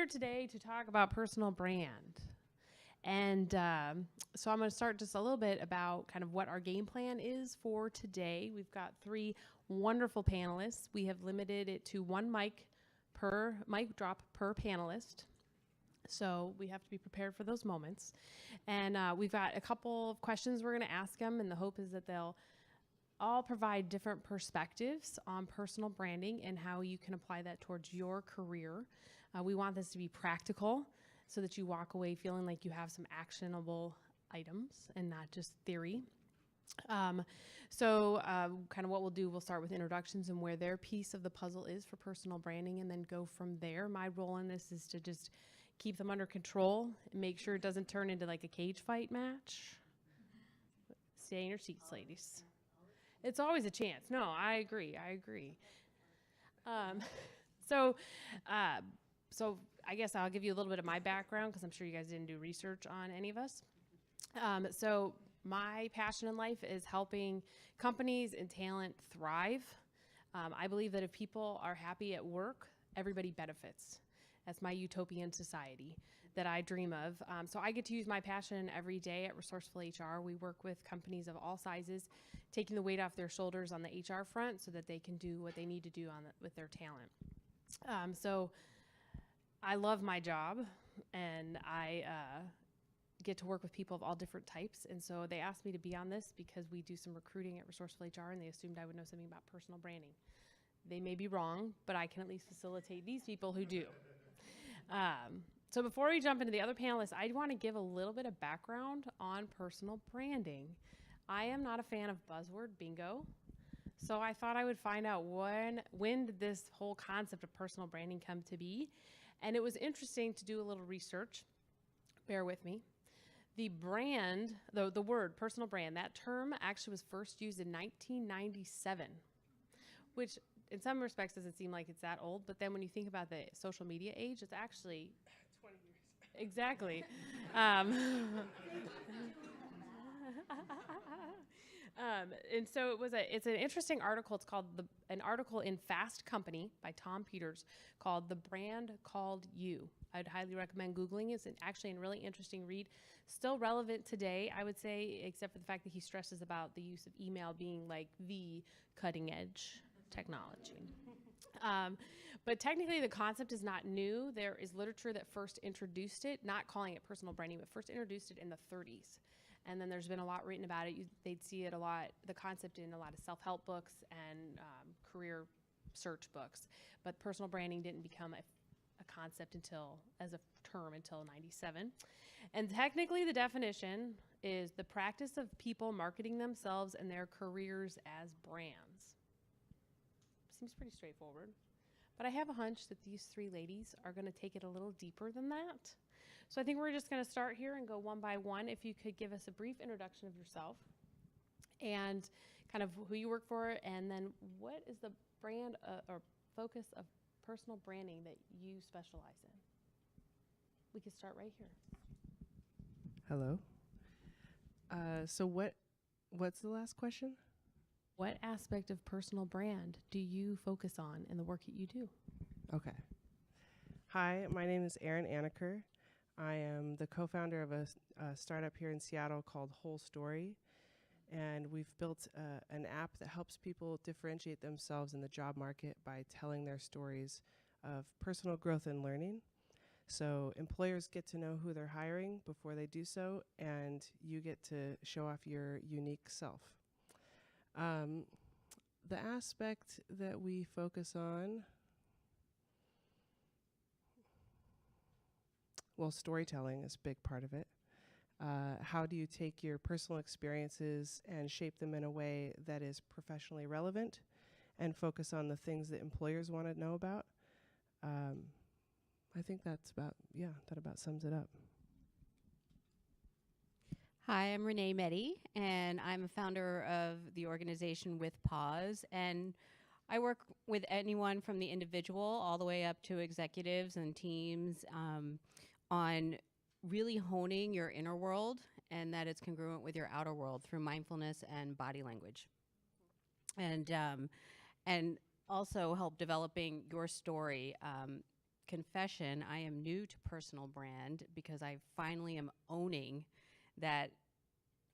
here today to talk about personal brand. And so I'm going to start just a little bit about kind of what our game plan is for today. We've got 3 wonderful panelists. We have limited it to 1 mic drop per panelist. So we have to be prepared for those moments. And we've got a couple of questions we're going to ask them, and the hope is that they'll all provide different perspectives on personal branding and how you can apply that towards your career. We want this to be practical so that you walk away feeling like you have some actionable items and not just theory. Kind of what we'll do, we'll start with introductions and where their piece of the puzzle is for personal branding, and then go from there. My role in this is to just keep them under control and make sure it doesn't turn into like a cage fight match. Stay in your seats, ladies. It's always a chance. No, I agree. So I guess I'll give you a little bit of my background because I'm sure you guys didn't do research on any of us. So my passion in life is helping companies and talent thrive. I believe that if people are happy at work, everybody benefits. That's my utopian society that I dream of. So I get to use my passion every day at Resourceful HR. We work with companies of all sizes, taking the weight off their shoulders on the HR front so that they can do what they need to do with their talent. So I love my job, and I get to work with people of all different types. And so they asked me to be on this because we do some recruiting at Resourceful HR, and they assumed I would know something about personal branding. They may be wrong, but I can at least facilitate these people who do. So before we jump into the other panelists, I want to give a little bit of background on personal branding. I am not a fan of buzzword bingo, so I thought I would find out when did this whole concept of personal branding come to be. And it was interesting to do a little research. Bear with me. The brand, the word personal brand, that term actually was first used in 1997, which in some respects doesn't seem like it's that old, but then when you think about the social media age, it's actually 20 years. Exactly. And so it's an interesting article. It's called an article in Fast Company by Tom Peters called "The Brand Called You." I'd highly recommend Googling it. It's actually a really interesting read. Still relevant today, I would say, except for the fact that he stresses about the use of email being like the cutting edge technology. But technically the concept is not new. There is literature that first introduced it, not calling it personal branding, but first introduced it in the 30s. And then there's been a lot written about it. They'd see it a lot, the concept in a lot of self-help books and career search books. But personal branding didn't become a concept as a term until 97. And technically the definition is the practice of people marketing themselves and their careers as brands. Seems pretty straightforward. But I have a hunch that these 3 ladies are going to take it a little deeper than that. So I think we're just going to start here and go one by one. If you could give us a brief introduction of yourself and kind of who you work for, and then what is the brand or focus of personal branding that you specialize in? We could start right here. Hello. So what's the last question? What aspect of personal brand do you focus on in the work that you do? Okay. Hi, my name is Erin Anika. I am the co-founder of a startup here in Seattle called WholeStory, and we've built an app that helps people differentiate themselves in the job market by telling their stories of personal growth and learning. So employers get to know who they're hiring before they do so, and you get to show off your unique self. The aspect that we focus on, well, storytelling is a big part of it. How do you take your personal experiences and shape them in a way that is professionally relevant and focus on the things that employers want to know about? I think that about sums it up. Hi, I'm Renee Medi, and I'm a founder of the organization With Pause, and I work with anyone from the individual all the way up to executives and teams on really honing your inner world and that it's congruent with your outer world through mindfulness and body language. And also help developing your story confession, I am new to personal brand because I finally am owning that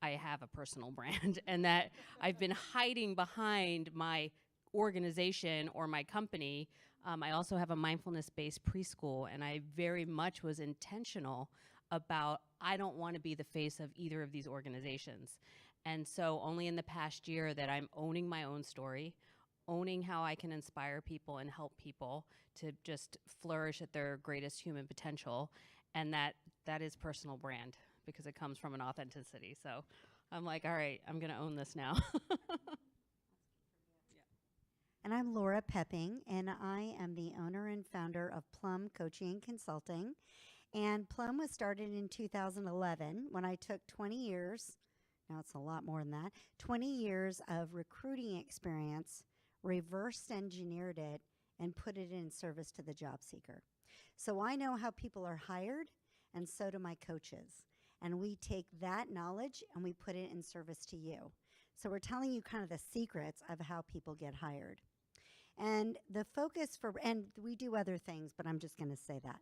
I have a personal brand and that I've been hiding behind my organization or my company. I also have a mindfulness-based preschool, and I very much was intentional about I don't want to be the face of either of these organizations. And so only in the past year that I'm owning my own story, owning how I can inspire people and help people to just flourish at their greatest human potential. And that is personal brand because it comes from an authenticity. So I'm like, all right, I'm going to own this now. And I'm Lora Pepping, and I am the owner and founder of Plum Coaching and Consulting. And Plum was started in 2011 when I took 20 years, now it's a lot more than that, 20 years of recruiting experience, reverse engineered it, and put it in service to the job seeker. So I know how people are hired, and so do my coaches. And we take that knowledge and we put it in service to you. So we're telling you kind of the secrets of how people get hired. And the focus and we do other things, but I'm just going to say that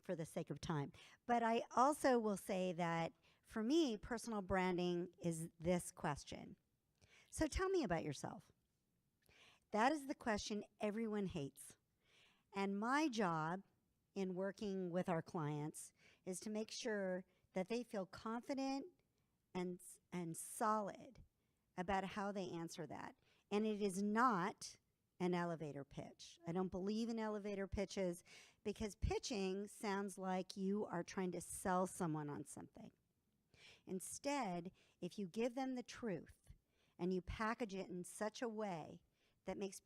for the sake of time. But I also will say that for me, personal branding is this question. So tell me about yourself. That is the question everyone hates. And my job in working with our clients is to make sure that they feel confident and solid about how they answer that. And it is not an elevator pitch. I don't believe in elevator pitches because pitching sounds like you are trying to sell someone on something. Instead, if you give them the truth and you package it in such a way that makes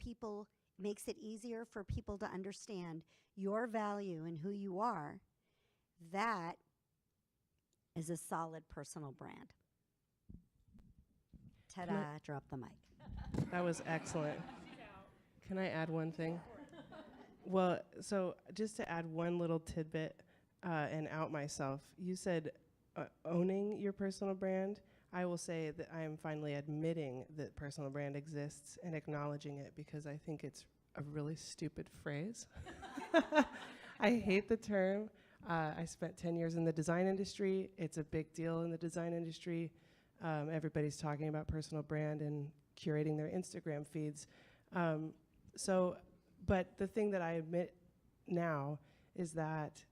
it easier for people to understand your value and who you are, that is a solid personal brand. Ta-da, drop the mic. That was excellent. Can I add one thing? Well, so just to add one little tidbit and out myself, you said owning your personal brand. I will say that I am finally admitting that personal brand exists and acknowledging it because I think it's a really stupid phrase. I hate the term. I spent 10 years in the design industry. It's a big deal in the design industry. Everybody's talking about personal brand and curating their Instagram feeds. But the thing that I admit now is that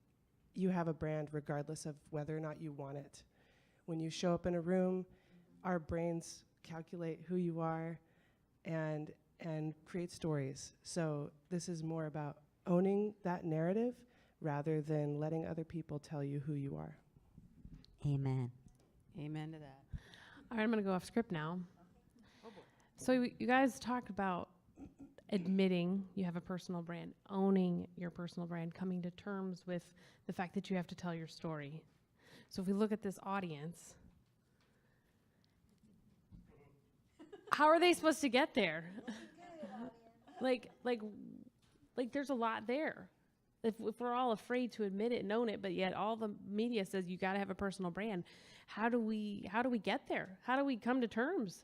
you have a brand regardless of whether or not you want it. When you show up in a room, our brains calculate who you are and create stories. So this is more about owning that narrative rather than letting other people tell you who you are. Amen. Amen to that. All right, I'm going to go off script now. So you guys talked about admitting you have a personal brand, owning your personal brand, coming to terms with the fact that you have to tell your story. So if we look at this audience, how are they supposed to get there? like there's a lot there. If we're all afraid to admit it and own it, but yet all the media says you got to have a personal brand, how do we get there? How do we come to terms?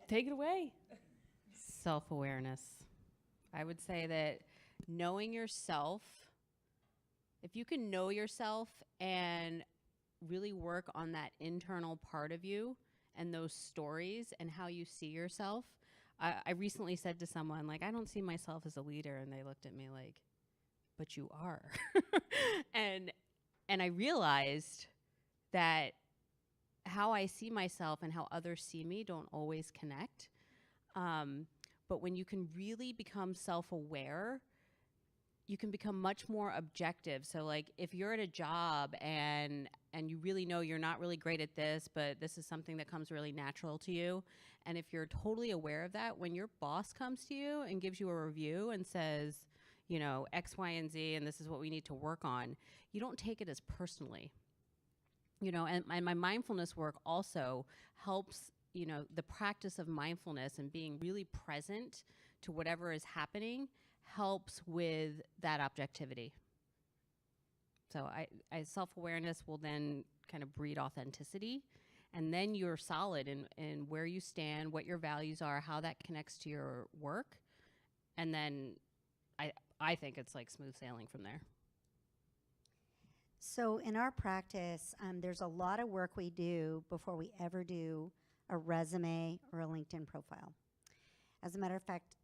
Take it away. Self-awareness. I would say that knowing yourself, if you can know yourself and really work on that internal part of you and those stories and how you see yourself. I recently said to someone, like, I don't see myself as a leader. And they looked at me like, but you are. and I realized that how I see myself and how others see me don't always connect. But when you can really become self-aware, you can become much more objective. So like if you're at a job and you really know you're not really great at this, but this is something that comes really natural to you. And if you're totally aware of that, when your boss comes to you and gives you a review and says, you know, X, Y, and Z, and this is what we need to work on, you don't take it as personally. You know, and my mindfulness work also helps, you know, the practice of mindfulness and being really present to whatever is happening helps with that objectivity. So I self-awareness will then kind of breed authenticity, and then you're solid in where you stand, what your values are, how that connects to your work. and then I think it's like smooth sailing from there. So in our practice, there's a lot of work we do before we ever do a resume or a LinkedIn profile. As a matter of fact,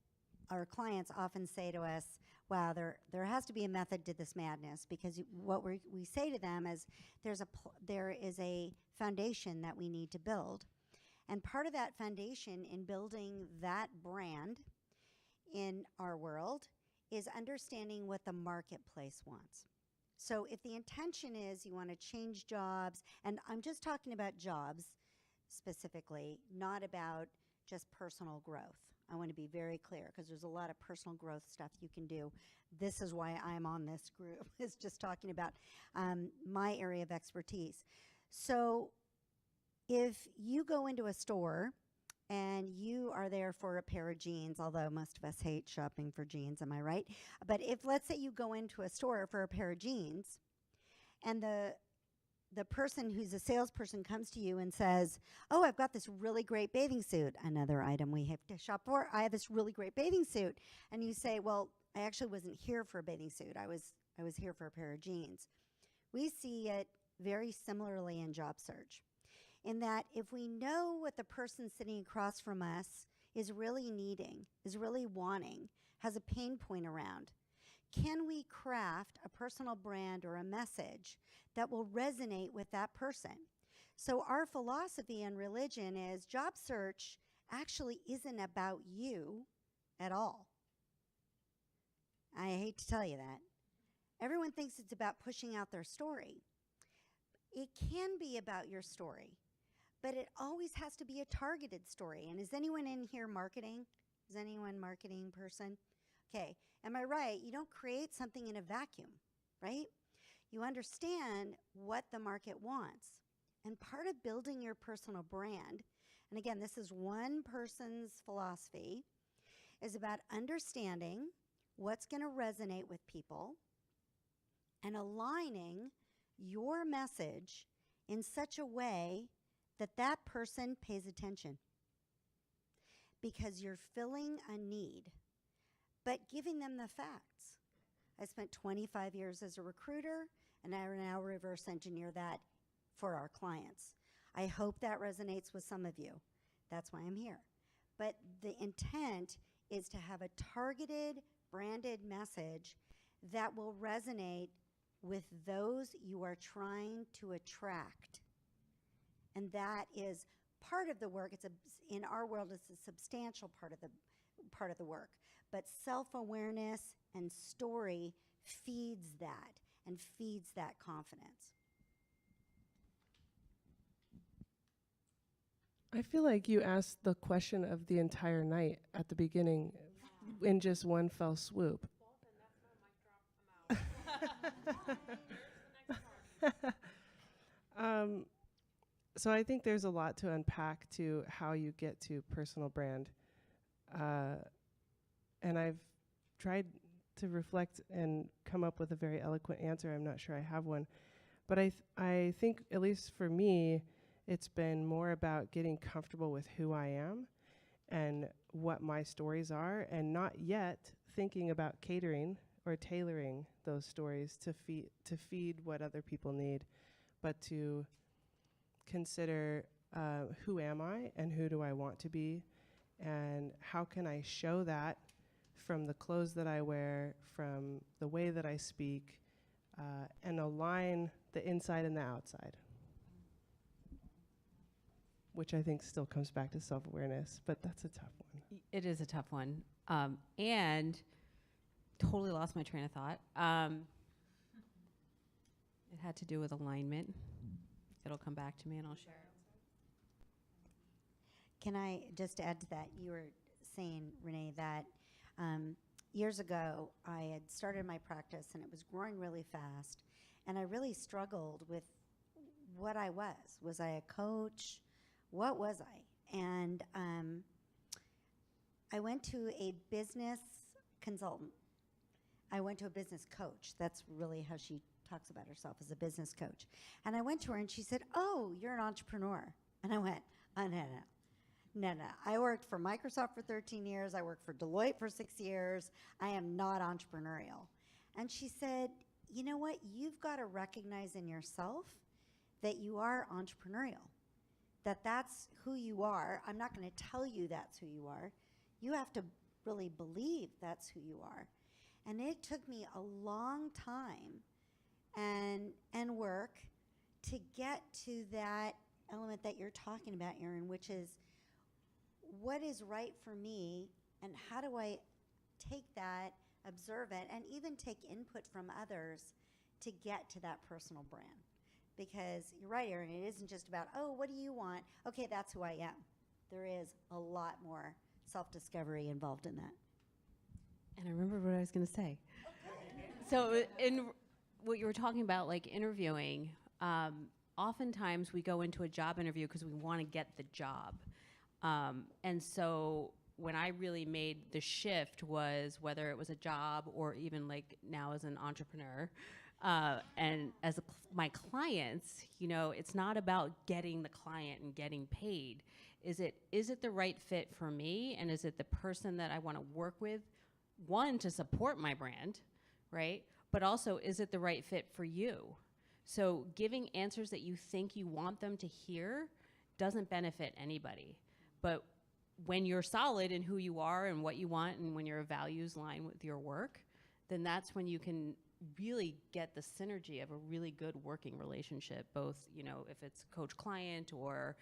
our clients often say to us, wow, there has to be a method to this madness, because what we say to them is there is a foundation that we need to build. And part of that foundation in building that brand in our world is understanding what the marketplace wants. So if the intention is you want to change jobs, and I'm just talking about jobs specifically, not about just personal growth. I want to be very clear, because there's a lot of personal growth stuff you can do. This is why I'm on this group, is just talking about my area of expertise. So if you go into a store and you are there for a pair of jeans, although most of us hate shopping for jeans, am I right? But if, let's say you go into a store for a pair of jeans, and the person who's a salesperson comes to you and says, oh, I've got this really great bathing suit, another item we have to shop for, I have this really great bathing suit. And you say, well, I actually wasn't here for a bathing suit. I was here for a pair of jeans. We see it very similarly in job search, in that if we know what the person sitting across from us is really needing, is really wanting, has a pain point around, can we craft a personal brand or a message that will resonate with that person? So our philosophy in religion is job search actually isn't about you at all. I hate to tell you that. Everyone thinks it's about pushing out their story. It can be about your story, but it always has to be a targeted story. And is anyone in here marketing? Is anyone a marketing person? Okay, am I right? You don't create something in a vacuum, right? You understand what the market wants. And part of building your personal brand, and again, this is one person's philosophy, is about understanding what's going to resonate with people and aligning your message in such a way that that person pays attention, because you're filling a need, but giving them the facts. I spent 25 years as a recruiter, and I now reverse engineer that for our clients. I hope that resonates with some of you. That's why I'm here. But the intent is to have a targeted, branded message that will resonate with those you are trying to attract. And that is part of the work. In our world, it's a substantial part of the work. But self-awareness and story feeds that and feeds that confidence. I feel like you asked the question of the entire night at the beginning in just one fell swoop. So I think there's a lot to unpack to how you get to personal brand. And I've tried to reflect and come up with a very eloquent answer. I'm not sure I have one. But I think, at least for me, it's been more about getting comfortable with who I am and what my stories are, and not yet thinking about catering or tailoring those stories to feed what other people need, but to consider who am I and who do I want to be, and how can I show that from the clothes that I wear, from the way that I speak, and align the inside and the outside, which I think still comes back to self-awareness, but that's a tough one. It is a tough one. And totally lost my train of thought. It had to do with alignment. It'll come back to me and I'll share it. Can I just add to that? You were saying, Renee, that years ago I had started my practice and it was growing really fast, and I really struggled with what I was. Was I a coach? What was I? And I went to a business consultant. I went to a business coach. That's really how she talks about herself, as a business coach. And I went to her and she said, oh, you're an entrepreneur. And I went, oh, no. No. I worked for Microsoft for 13 years. I worked for Deloitte for 6 years. I am not entrepreneurial. And she said, you know what? You've got to recognize in yourself that you are entrepreneurial, that's who you are. I'm not going to tell you that's who you are. You have to really believe that's who you are. And it took me a long time and work to get to that element that you're talking about, Erin, which is what is right for me and how do I take that, observe it, and even take input from others to get to that personal brand. Because you're right, Erin, it isn't just about, oh, what do you want? Okay, that's who I am. There is a lot more self-discovery involved in that. And I remember what I was going to say. So in what you were talking about, like interviewing, oftentimes we go into a job interview because we want to get the job. And so when I really made the shift was whether it was a job or even like now as an entrepreneur, and as my clients, you know, it's not about getting the client and getting paid. Is it the right fit for me? And is it the person that I want to work with? One, to support my brand, right? But also, is it the right fit for you? So giving answers that you think you want them to hear doesn't benefit anybody. But when you're solid in who you are and what you want, and when your values line with your work, then that's when you can really get the synergy of a really good working relationship, both, you know, if it's coach-client or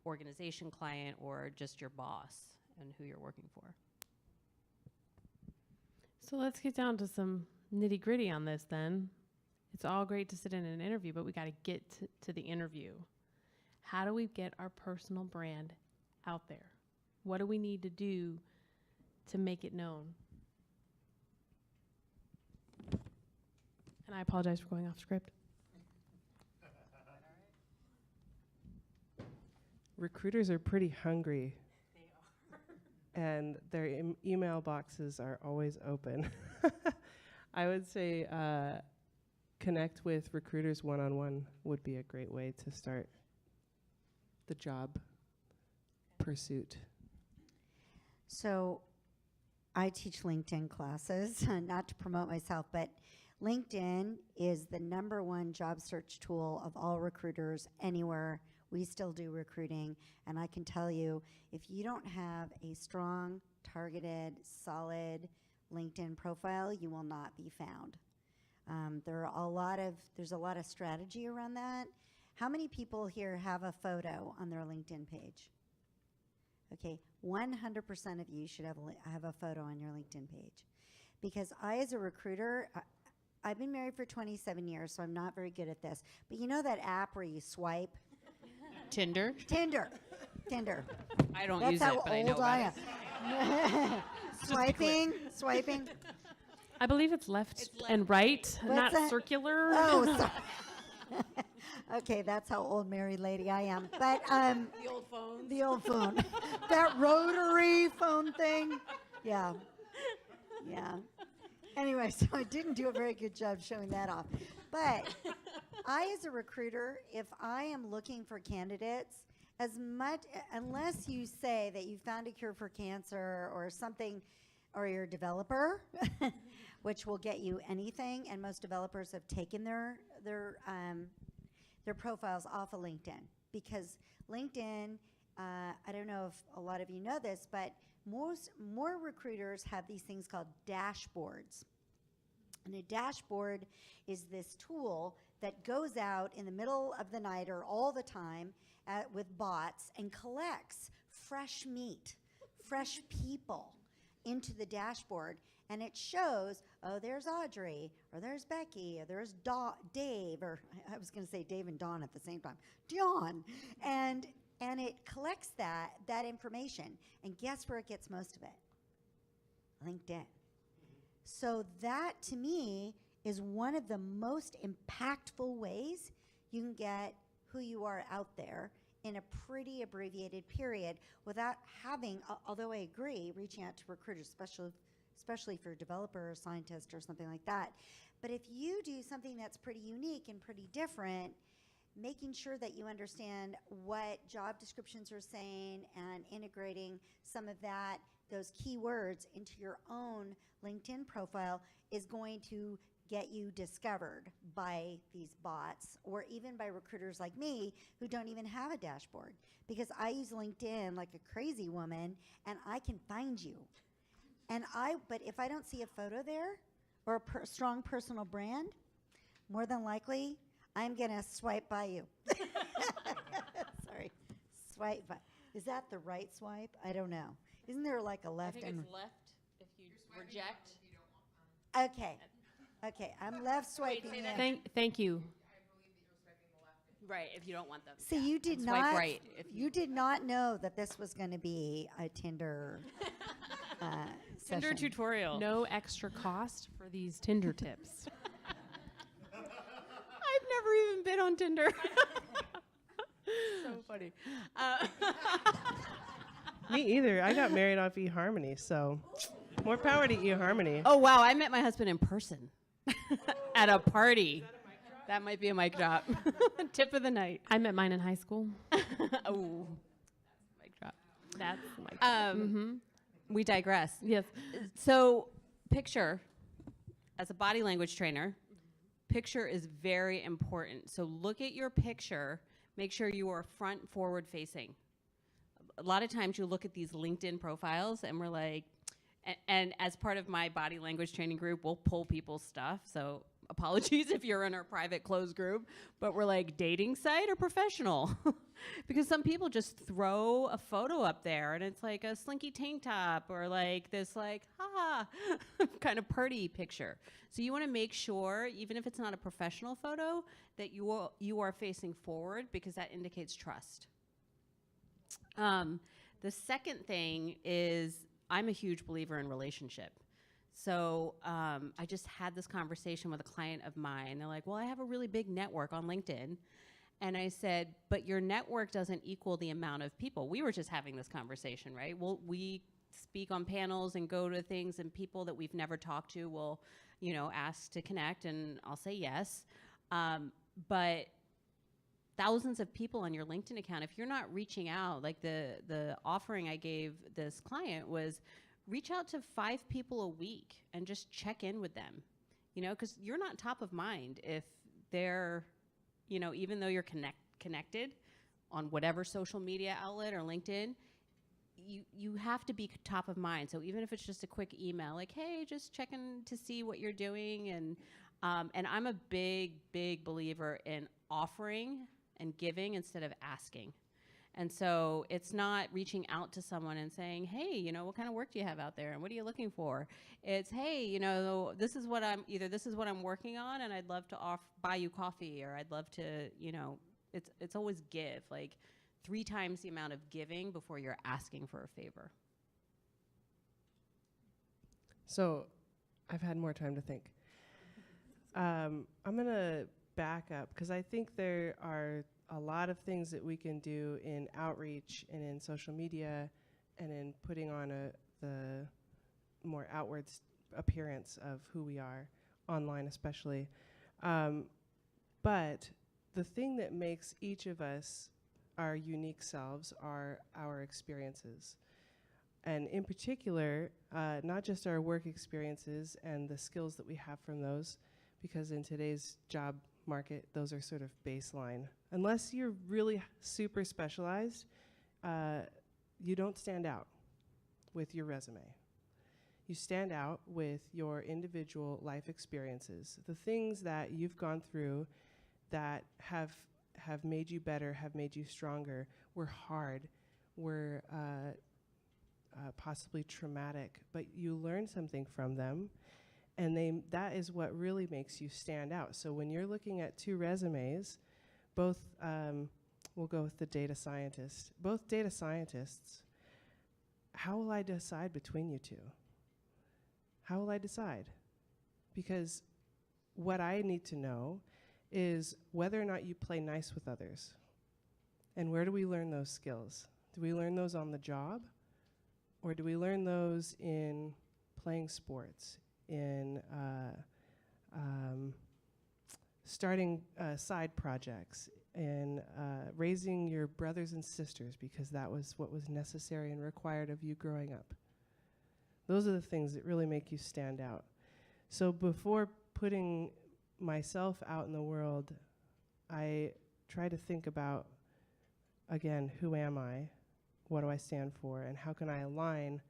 organization-client or just your boss and who you're working for. So let's get down to some nitty gritty on this then. It's all great to sit in an interview, but we got to get to the interview. How do we get our personal brand out there? What do we need to do to make it known? And I apologize for going off script. Recruiters are pretty hungry. And their email boxes are always open. I would say connect with recruiters one-on-one would be a great way to start the job pursuit. So I teach LinkedIn classes, not to promote myself, but LinkedIn is the #1 job search tool of all recruiters anywhere. We still do recruiting, and I can tell you, if you don't have a strong, targeted, solid LinkedIn profile, you will not be found. There's a lot of strategy around that. How many people here have a photo on their LinkedIn page? Okay, 100% of you should have a photo on your LinkedIn page. Because I, as a recruiter, I've been married for 27 years, so I'm not very good at this. But you know that app where you swipe? Tinder? Tinder. I don't That's use how it, but I know old about I am. Swiping. I believe it's left and right, not that? circular. Oh, sorry. Okay, that's how old married lady I am. But The old phones? the old phone, that rotary phone thing. Yeah. Anyway, so I didn't do a very good job showing that off. But I, as a recruiter, if I am looking for candidates, unless you say that you found a cure for cancer or something, or you're a developer, which will get you anything, and most developers have taken their profiles off of LinkedIn, because LinkedIn, I don't know if a lot of you know this, but more recruiters have these things called dashboards. And a dashboard is this tool that goes out in the middle of the night or all the time with bots and collects fresh meat, fresh people into the dashboard. And it shows, oh, there's Audrey, or there's Becky, or there's Dave, or I was going to say Dave and Dawn at the same time, Dawn. And it collects that information. And guess where it gets most of it? LinkedIn. So that, to me, is one of the most impactful ways you can get who you are out there in a pretty abbreviated period without having, although I agree, reaching out to recruiters, especially for a developer or scientist or something like that. But if you do something that's pretty unique and pretty different, making sure that you understand what job descriptions are saying and integrating some of those keywords into your own LinkedIn profile is going to get you discovered by these bots or even by recruiters like me who don't even have a dashboard, because I use LinkedIn like a crazy woman and I can find you. But if I don't see a photo there or a strong personal brand, more than likely I'm gonna swipe by you. Sorry, swipe by. Is that the right swipe? I don't know. Isn't there like a left and left if you reject. okay? Okay, I'm left swiping. say you. that Thank you. Right, if you don't want them. See, you did And swipe not. right if you did not know that this was going to be a Tinder Tinder session. tutorial. No extra cost for these Tinder tips. I've never even been on Tinder. So funny. Me either. I got married off eHarmony, so more power to eHarmony. Oh, wow, I met my husband in person at a party. That might be a mic drop. Tip of the night. I met mine in high school. Oh, mic drop. That's like We digress. yes. So, picture, as a body language trainer, picture is very important. So, look at your picture. Make sure you are front forward facing. A lot of times you look at these LinkedIn profiles and we're like, and as part of my body language training group, we'll pull people's stuff. So apologies if you're in our private closed group, but we're like, dating site or professional? Because some people just throw a photo up there and it's like a slinky tank top or like this like, kind of party picture. So you want to make sure, even if it's not a professional photo, that you are facing forward, because that indicates trust. The second thing is, I'm a huge believer in relationship. So I just had this conversation with a client of mine. They're like, well, I have a really big network on LinkedIn. And I said, but your network doesn't equal the amount of people. We were just having this conversation, right? Well, we speak on panels and go to things, and people that we've never talked to will, ask to connect, and I'll say yes. But thousands of people on your LinkedIn account, if you're not reaching out, like the offering I gave this client was reach out to 5 people a week and just check in with them, because you're not top of mind if they're, even though you're connected on whatever social media outlet or LinkedIn, you have to be top of mind. So even if it's just a quick email, like, hey, just checking to see what you're doing. And I'm a big, big believer in offering and giving instead of asking. And so it's not reaching out to someone and saying, hey, what kind of work do you have out there and what are you looking for? It's, hey, this is what I'm working on and I'd love to buy you coffee, or I'd love to, it's always give, like 3 times the amount of giving before you're asking for a favor. So I've had more time to think. I'm going to back up, because I think there are a lot of things that we can do in outreach and in social media and in putting on the more outward appearance of who we are, online especially. But the thing that makes each of us our unique selves are our experiences. And in particular, not just our work experiences and the skills that we have from those, because in today's job market, those are sort of baseline. Unless you're really super specialized, you don't stand out with your resume. You stand out with your individual life experiences, the things that you've gone through that have made you better, have made you stronger, were hard, were possibly traumatic, but you learn something from them. And that is what really makes you stand out. So when you're looking at 2 resumes, both, we'll go with the data scientist, both data scientists, how will I decide between you 2? How will I decide? Because what I need to know is whether or not you play nice with others. And where do we learn those skills? Do we learn those on the job? Or do we learn those in playing sports, in starting side projects, in raising your brothers and sisters because that was what was necessary and required of you growing up. Those are the things that really make you stand out. So before putting myself out in the world, I try to think about, again, who am I? What do I stand for? And how can I align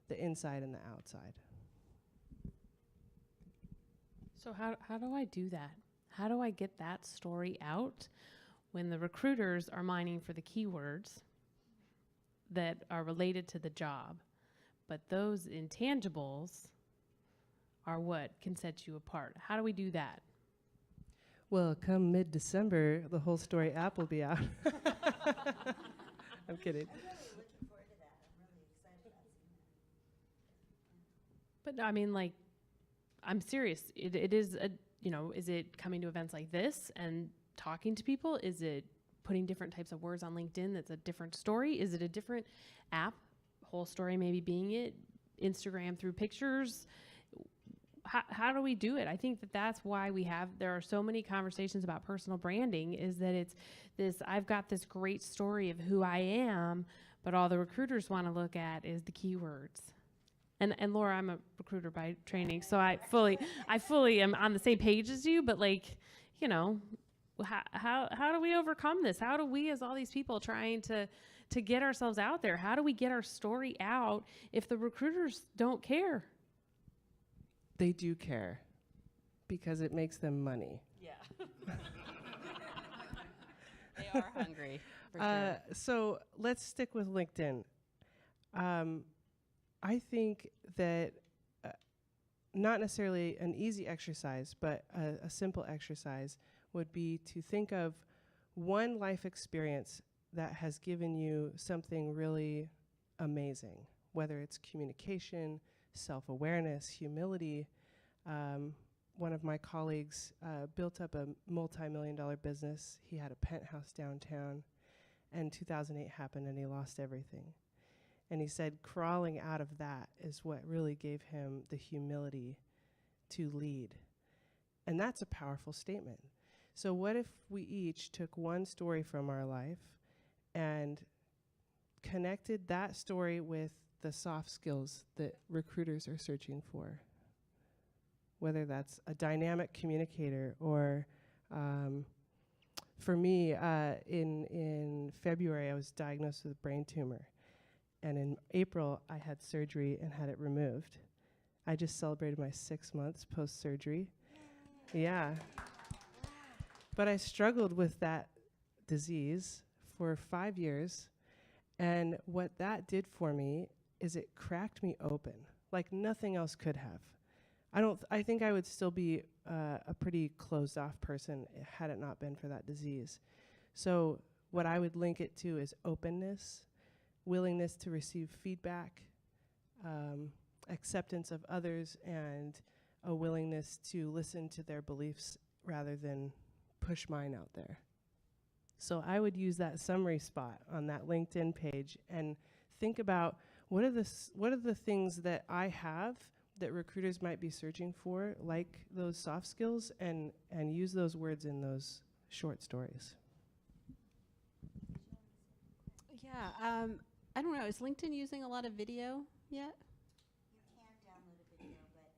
the inside and the outside? So how do I do that? How do I get that story out when the recruiters are mining for the keywords that are related to the job, but those intangibles are what can set you apart? How do we do that? Well, come mid-December, the WholeStory app will be out. I'm kidding. But I mean, like, I'm serious. It is a, you know, is it coming to events like this and talking to people? Is it putting different types of words on LinkedIn that's a different story? Is it a different app? WholeStory maybe being it, Instagram through pictures. How do we do it? I think that's why there are so many conversations about personal branding, is that it's this, I've got this great story of who I am, but all the recruiters want to look at is the keywords. And Lora, I'm a recruiter by training, so I fully am on the same page as you, but like, you know, how do we overcome this? How do we, as all these people trying to get ourselves out there, how do we get our story out if the recruiters don't care? They do care because it makes them money. Yeah. They are hungry, for sure. So let's stick with LinkedIn. I think that not necessarily an easy exercise, but a simple exercise would be to think of one life experience that has given you something really amazing, whether it's communication, self-awareness, humility. One of my colleagues built up a multi-million-dollar business. He had a penthouse downtown, and 2008 happened and he lost everything. And he said crawling out of that is what really gave him the humility to lead. And that's a powerful statement. So what if we each took one story from our life and connected that story with the soft skills that recruiters are searching for? Whether that's a dynamic communicator or, for me, in February, I was diagnosed with a brain tumor. And in April, I had surgery and had it removed. I just celebrated my 6 months post-surgery. Yeah. But I struggled with that disease for 5 years. And what that did for me is it cracked me open like nothing else could have. I think I would still be a pretty closed off person had it not been for that disease. So what I would link it to is openness, willingness to receive feedback, acceptance of others, and a willingness to listen to their beliefs rather than push mine out there. So I would use that summary spot on that LinkedIn page and think about what are the things that I have that recruiters might be searching for, like those soft skills, and use those words in those short stories. Yeah, I don't know. Is LinkedIn using a lot of video yet? You can download a video, but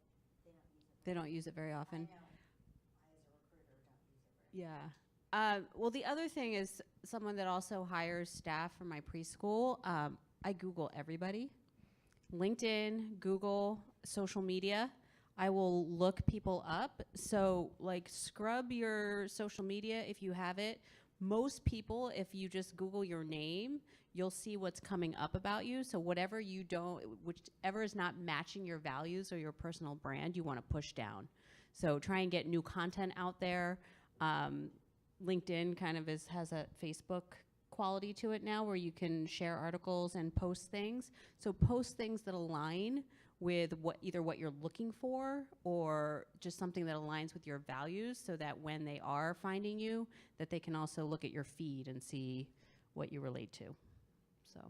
They don't use it very often. I know. I, as a recruiter, don't use it very Yeah. Well, the other thing is someone that also hires staff for my preschool. I Google everybody. LinkedIn, Google, social media. I will look people up. So, like, scrub your social media if you have it. Most people, if you just Google your name, you'll see what's coming up about you. So whatever whichever is not matching your values or your personal brand, you want to push down. So try and get new content out there. LinkedIn kind of has a Facebook quality to it now where you can share articles and post things. So post things that align with either what you're looking for or just something that aligns with your values, so that when they are finding you, that they can also look at your feed and see what you relate to. So.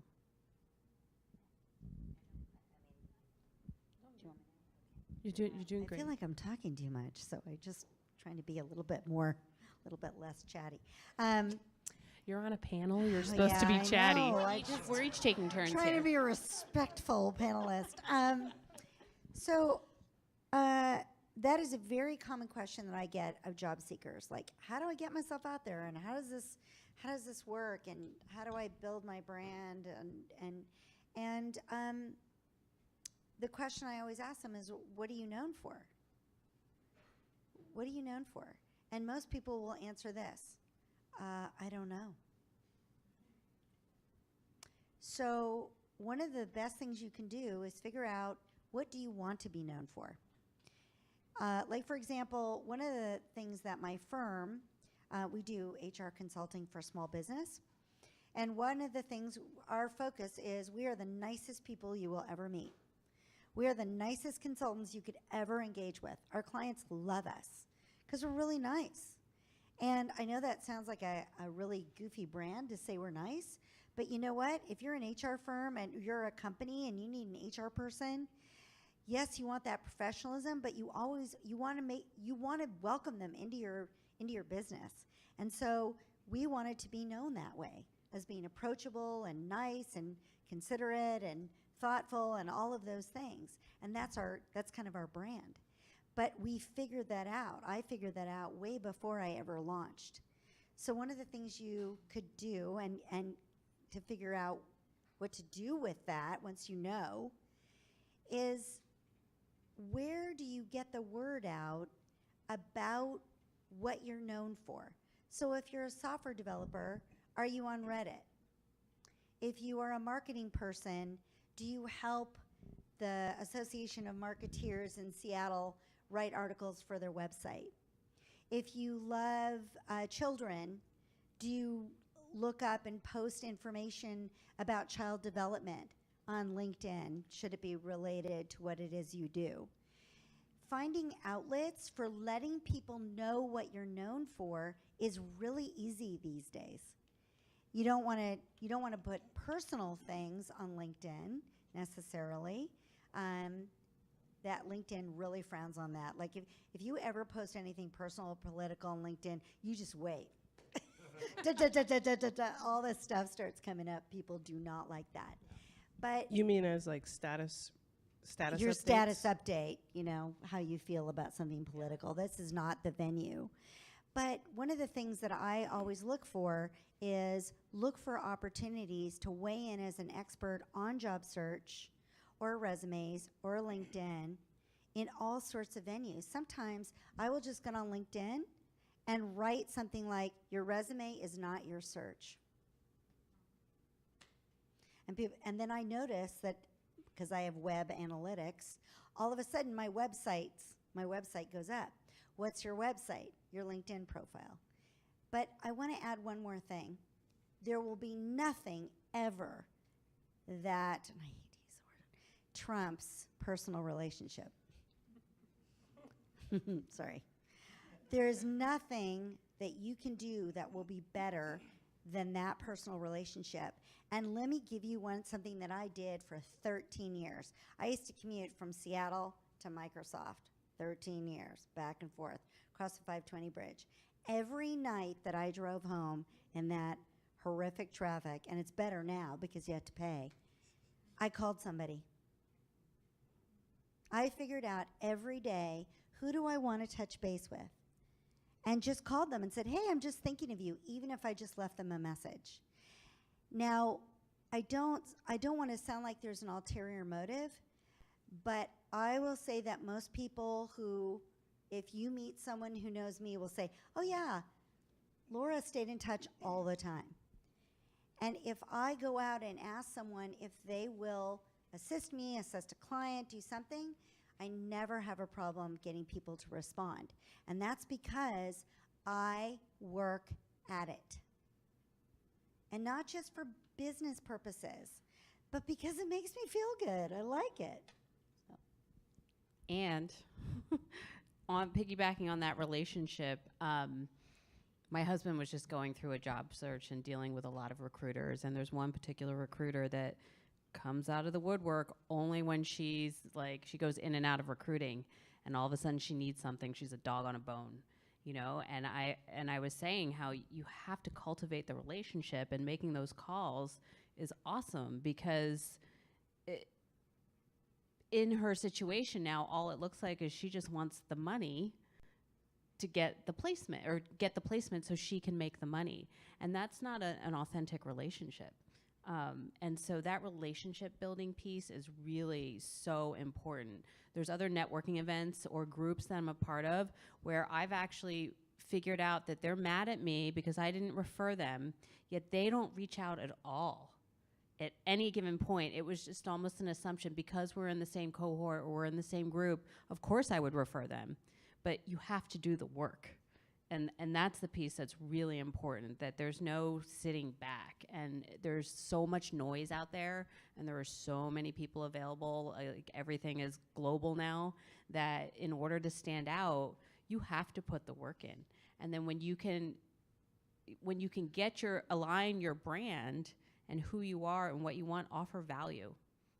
You're doing I great. feel like I'm talking too much, so I just trying to be a little bit more little bit less chatty. You're on a panel. You're supposed to yeah, be chatty. I know. We're each taking turns Trying here. to be a respectful panelist. So that is a very common question that I get of job seekers. Like, how do I get myself out there, and how does this work, and how do I build my brand, and the question I always ask them is, what are you known for? What are you known for? And most people will answer this, I don't know. So one of the best things you can do is figure out, what do you want to be known for? Like, for example, one of the things that my firm, we do HR consulting for small business. And one of the things, our focus is, we are the nicest people you will ever meet. We are the nicest consultants you could ever engage with. Our clients love us because we're really nice. And I know that sounds like a really goofy brand to say we're nice, but you know what? If you're an HR firm and you're a company and you need an HR person, yes, you want that professionalism, but you want to welcome them into your business. And so we wanted to be known that way, as being approachable and nice and considerate and thoughtful and all of those things. And that's kind of our brand. But we figured that out. I figured that out way before I ever launched. So one of the things you could do, and to figure out what to do with that once you know, is, where do you get the word out about what you're known for? So if you're a software developer, are you on Reddit? If you are a marketing person, do you help the Association of Marketeers in Seattle write articles for their website? If you love children, do you look up and post information about child development on LinkedIn, should it be related to what it is you do? Finding outlets for letting people know what you're known for is really easy these days. You don't want to put personal things on LinkedIn necessarily. That LinkedIn really frowns on that. Like, if you ever post anything personal or political on LinkedIn, you just wait. All this stuff starts coming up. People do not like that. But You mean as like status your updates? status update, how you feel about something political. This is not the venue. But one of the things that I always look for is look for opportunities to weigh in as an expert on job search or resumes or LinkedIn in all sorts of venues. Sometimes I will just get on LinkedIn and write something like, your resume is not your search. And then I notice that, because I have web analytics, all of a sudden my website goes up. What's your website? Your LinkedIn profile. But I want to add one more thing. There will be nothing ever that, and I hate to use the word, trumps personal relationship. Sorry. There's nothing that you can do that will be better than that personal relationship. And let me give you something that I did for 13 years. I used to commute from Seattle to Microsoft, 13 years, back and forth, across the 520 bridge. Every night that I drove home in that horrific traffic, and it's better now because you have to pay, I called somebody. I figured out every day, who do I want to touch base with? And just called them and said, hey, I'm just thinking of you, even if I just left them a message. Now, I don't want to sound like there's an ulterior motive, but I will say that most people who, if you meet someone who knows me, will say, oh yeah, Lora stayed in touch all the time. And if I go out and ask someone if they will assist me, assist a client, do something, I never have a problem getting people to respond. And that's because I work at it. And not just for business purposes, but because it makes me feel good. I like it. So. And on piggybacking on that relationship, my husband was just going through a job search and dealing with a lot of recruiters. And there's one particular recruiter that comes out of the woodwork only when she goes in and out of recruiting. And all of a sudden she needs something. She's a dog on a bone. you know. And I was saying how you have to cultivate the relationship, and making those calls is awesome, because in her situation now, all it looks like is she just wants the money to get the placement, or get the placement so she can make the money. And that's not an authentic relationship. And so that relationship building piece is really so important. There's other networking events or groups that I'm a part of where I've actually figured out that they're mad at me because I didn't refer them, yet they don't reach out at all. At any given point, it was just almost an assumption, because we're in the same cohort or we're in the same group, of course I would refer them. But you have to do the work. And that's the piece that's really important, that there's no sitting back. And there's so much noise out there, and there are so many people available. Like, everything is global now, that in order to stand out, you have to put the work in. And then when you can align your brand and who you are and what you want, offer value.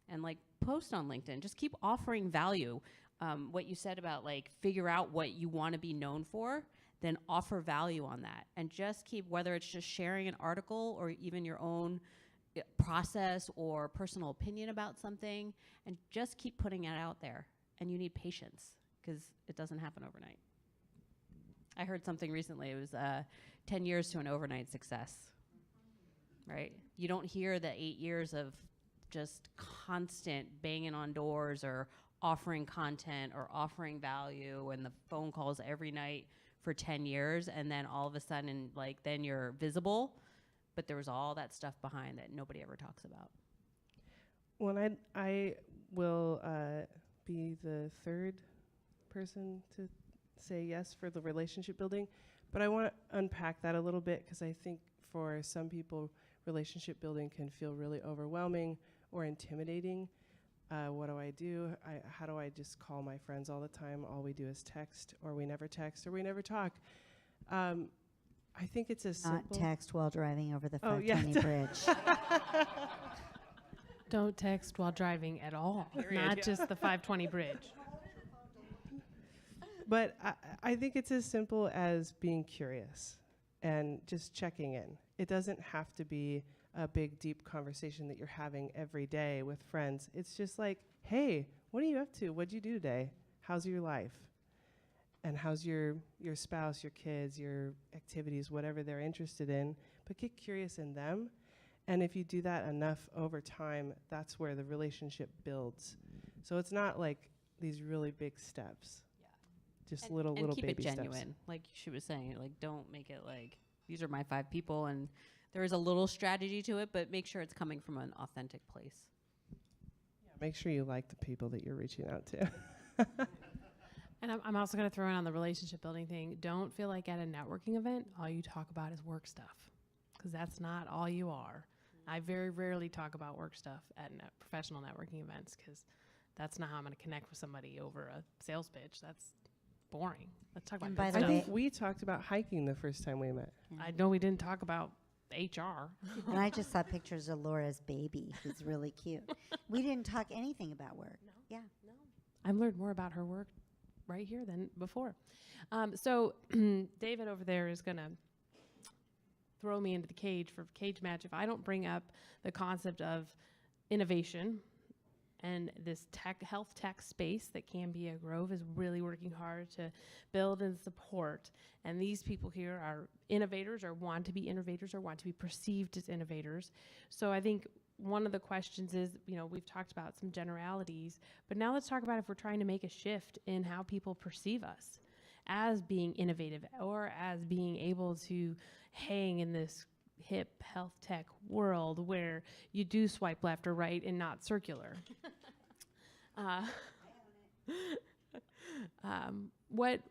And like, post on LinkedIn, just keep offering value. What you said about like, figure out what you want to be known for, then offer value on that. And just keep, whether it's just sharing an article or even your own process or personal opinion about something, and just keep putting it out there. And you need patience, because it doesn't happen overnight. I heard something recently, it was 10 years to an overnight success, right? You don't hear the 8 years of just constant banging on doors or offering content or offering value and the phone calls every night for 10 years, and then all of a sudden, like, then you're visible, but there was all that stuff behind that nobody ever talks about. Well, I will be the third person to say yes for the relationship building, but I want to unpack that a little bit, because I think for some people, relationship building can feel really overwhelming or intimidating. What do I do? How do I just call my friends all the time? All we do is text, or we never text, or we never talk. I think it's a simple... Not text while driving over the 520 bridge. Don't text while driving at all, not just the 520 bridge. But I think it's as simple as being curious and just checking in. It doesn't have to be a big, deep conversation that you're having every day with friends. It's just like, hey, what are you up to? What'd you do today? How's your life? And how's your spouse, your kids, your activities, whatever they're interested in. But get curious in them. And if you do that enough over time, that's where the relationship builds. So it's not like these really big steps. Just little baby steps. And keep it genuine, like she was saying. Like, don't make it like, these are my 5 people, and there is a little strategy to it, but make sure it's coming from an authentic place. Yeah, make sure you like the people that you're reaching out to. And I'm also going to throw in on the relationship building thing. Don't feel like at a networking event, all you talk about is work stuff, because that's not all you are. I very rarely talk about work stuff at professional networking events, because that's not how I'm going to connect with somebody over a sales pitch. That's boring. Let's talk about And by good the stuff. way- I think we talked about hiking the first time we met. I know we didn't talk about HR. And I just saw pictures of Laura's baby, who's really cute. We didn't talk anything about work. No. Yeah. No. I've learned more about her work right here than before. So David over there is going to throw me into the cage for cage match if I don't bring up the concept of innovation. And this health tech space that Cambia Grove is really working hard to build and support. And these people here are innovators, or want to be innovators, or want to be perceived as innovators. So I think one of the questions is, we've talked about some generalities, but now let's talk about if we're trying to make a shift in how people perceive us as being innovative, or as being able to hang in this hip health tech world where you do swipe left or right and not circular.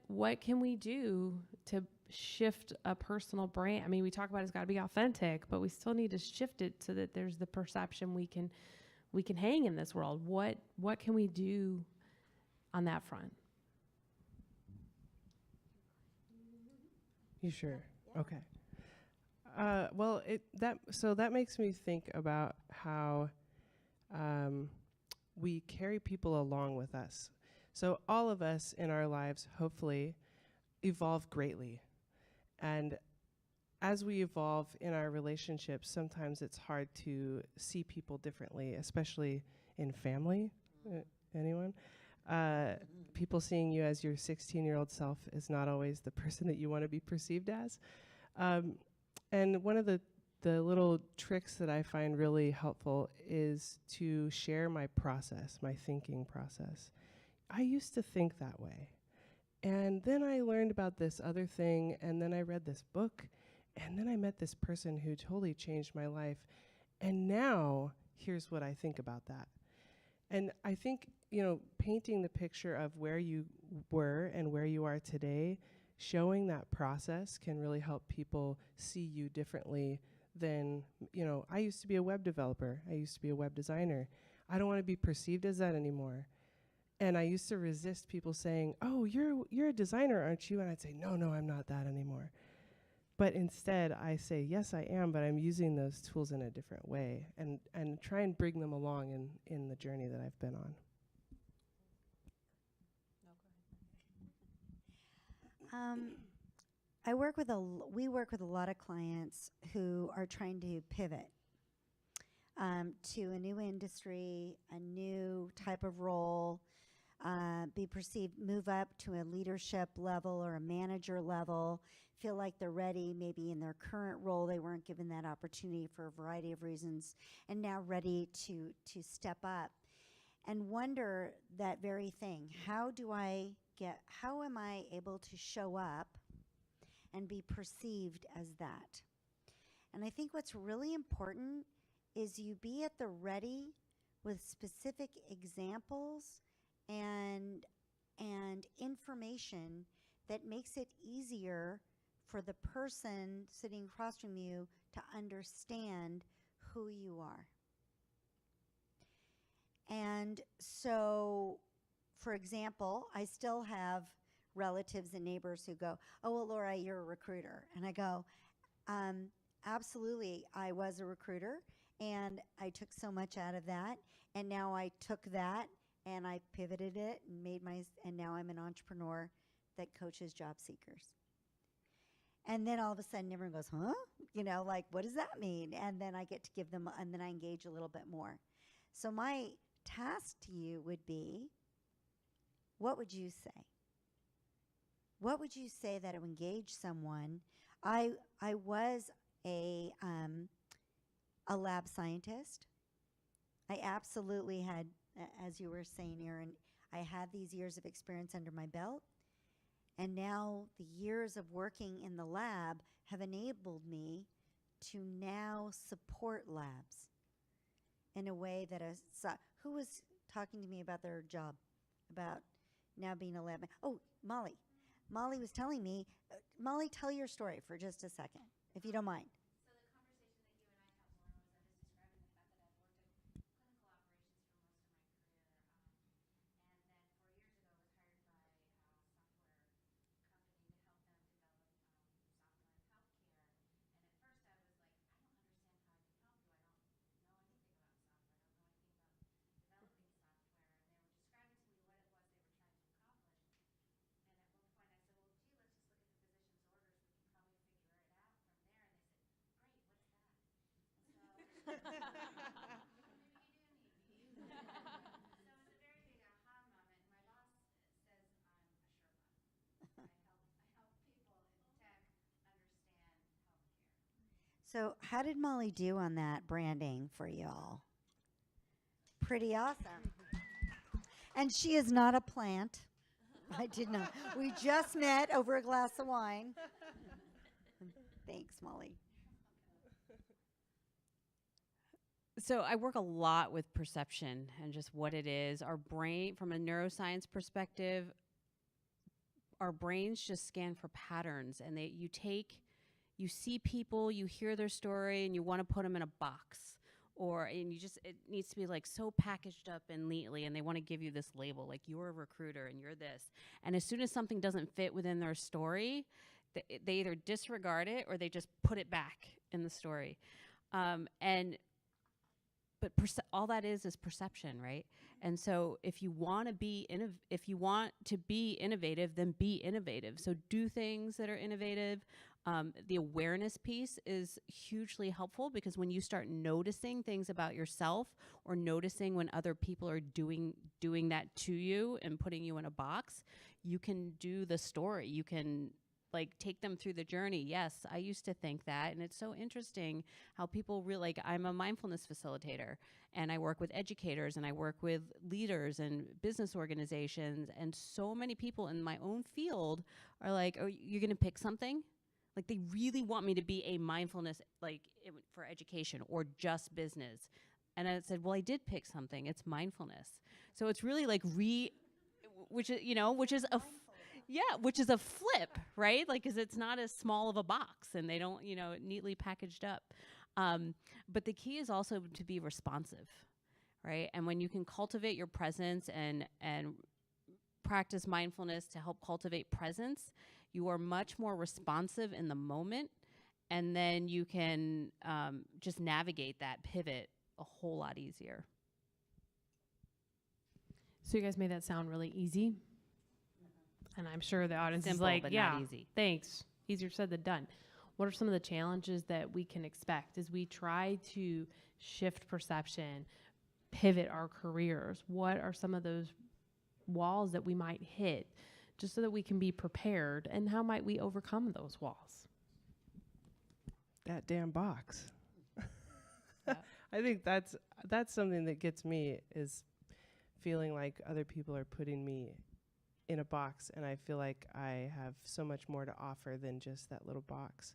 What can we do to shift a personal brand? I mean, we talk about it's got to be authentic, but we still need to shift it so that there's the perception we can hang in this world. What can we do on that front? You sure? Yeah. Okay. Well, that makes me think about how we carry people along with us. So all of us in our lives, hopefully, evolve greatly. And as we evolve in our relationships, sometimes it's hard to see people differently, especially in family. Anyone? People seeing you as your 16-year-old self is not always the person that you want to be perceived as. And one of the little tricks that I find really helpful is to share my process, my thinking process. I used to think that way. And then I learned about this other thing, and then I read this book, and then I met this person who totally changed my life. And now, here's what I think about that. And I think, painting the picture of where you were and where you are today, showing that process can really help people see you differently than, I used to be a web developer. I used to be a web designer. I don't want to be perceived as that anymore. And I used to resist people saying, oh, you're a designer, aren't you? And I'd say, no, I'm not that anymore. But instead, I say, yes, I am, but I'm using those tools in a different way and try and bring them along in the journey that I've been on. We work with a lot of clients who are trying to pivot to a new industry, a new type of role, be perceived, move up to a leadership level or a manager level, feel like they're ready, maybe in their current role they weren't given that opportunity for a variety of reasons, and now ready to step up and wonder that very thing. How am I able to show up and be perceived as that? And I think what's really important is you be at the ready with specific examples and information that makes it easier for the person sitting across from you to understand who you are. And so, for example, I still have relatives and neighbors who go, oh, well, Lora, you're a recruiter. And I go, absolutely, I was a recruiter, and I took so much out of that, and now I took that and I pivoted it and now I'm an entrepreneur that coaches job seekers. And then all of a sudden everyone goes, huh? Like, what does that mean? And then I get to give them, and then I engage a little bit more. So my task to you would be, what would you say? What would you say that would engage someone? I was a lab scientist. I absolutely had, as you were saying, Erin, I had these years of experience under my belt. And now the years of working in the lab have enabled me to now support labs in a way that who was talking to me about their job, about now being a lab? Oh, Molly. Molly was telling me, Molly, tell your story for just a second, if you don't mind. So how did Molly do on that branding for y'all? Pretty awesome. And she is not a plant. I did not. We just met over a glass of wine. Thanks, Molly. So I work a lot with perception and just what it is. Our brain, from a neuroscience perspective, our brains just scan for patterns, and you see people, you hear their story, and you want to put them in a box, it needs to be like so packaged up and neatly, and they want to give you this label, like you're a recruiter and you're this. And as soon as something doesn't fit within their story, they either disregard it or they just put it back in the story. But but all that is perception, right? And so if you want to be innovative, then be innovative. So do things that are innovative. The awareness piece is hugely helpful, because when you start noticing things about yourself, or noticing when other people are doing that to you and putting you in a box, you can do the story. You can take them through the journey. Yes, I used to think that. And it's so interesting how people I'm a mindfulness facilitator, and I work with educators, and I work with leaders and business organizations. And so many people in my own field are like, oh, you're going to pick something? They really want me to be a mindfulness, for education or just business. And I said, well, I did pick something. It's mindfulness. So it's really which is a flip, right? Because it's not as small of a box, and they don't, neatly packaged up. But the key is also to be responsive, right? And when you can cultivate your presence and practice mindfulness to help cultivate presence, you are much more responsive in the moment, and then you can just navigate that pivot a whole lot easier. So you guys made that sound really easy. And I'm sure the audience Simple, is like, but yeah, not easy. Thanks. Easier said than done. What are some of the challenges that we can expect as we try to shift perception, pivot our careers? What are some of those walls that we might hit, just so that we can be prepared? And how might we overcome those walls? That damn box. Yeah. I think that's something that gets me, is feeling like other people are putting me in a box, and I feel like I have so much more to offer than just that little box.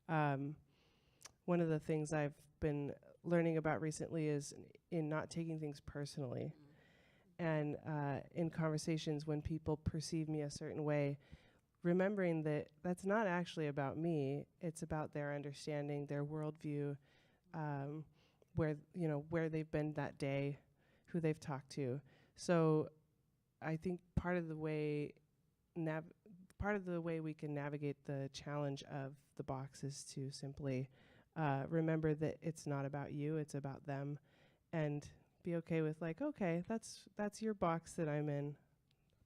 One of the things I've been learning about recently is in not taking things personally. And in conversations, when people perceive me a certain way, remembering that that's not actually about me. It's about their understanding, their worldview, where they've been that day, who they've talked to. So I think part of the way we can navigate the challenge of the box is to simply remember that it's not about you, it's about them, and be okay with okay, that's your box that I'm in.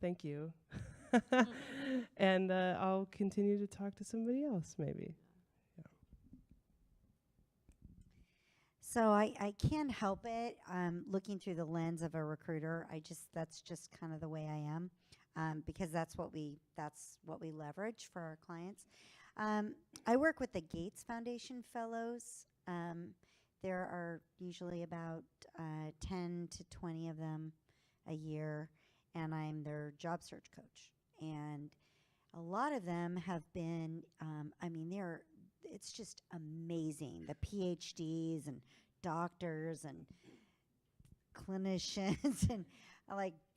Thank you. And I'll continue to talk to somebody else maybe. Yeah. So I can't help it. Looking through the lens of a recruiter, that's just kind of the way I am, because that's what we leverage for our clients. I work with the Gates Foundation Fellows. There are usually about 10 to 20 of them a year, and I'm their job search coach. And a lot of them have been, it's just amazing. The PhDs and doctors and clinicians and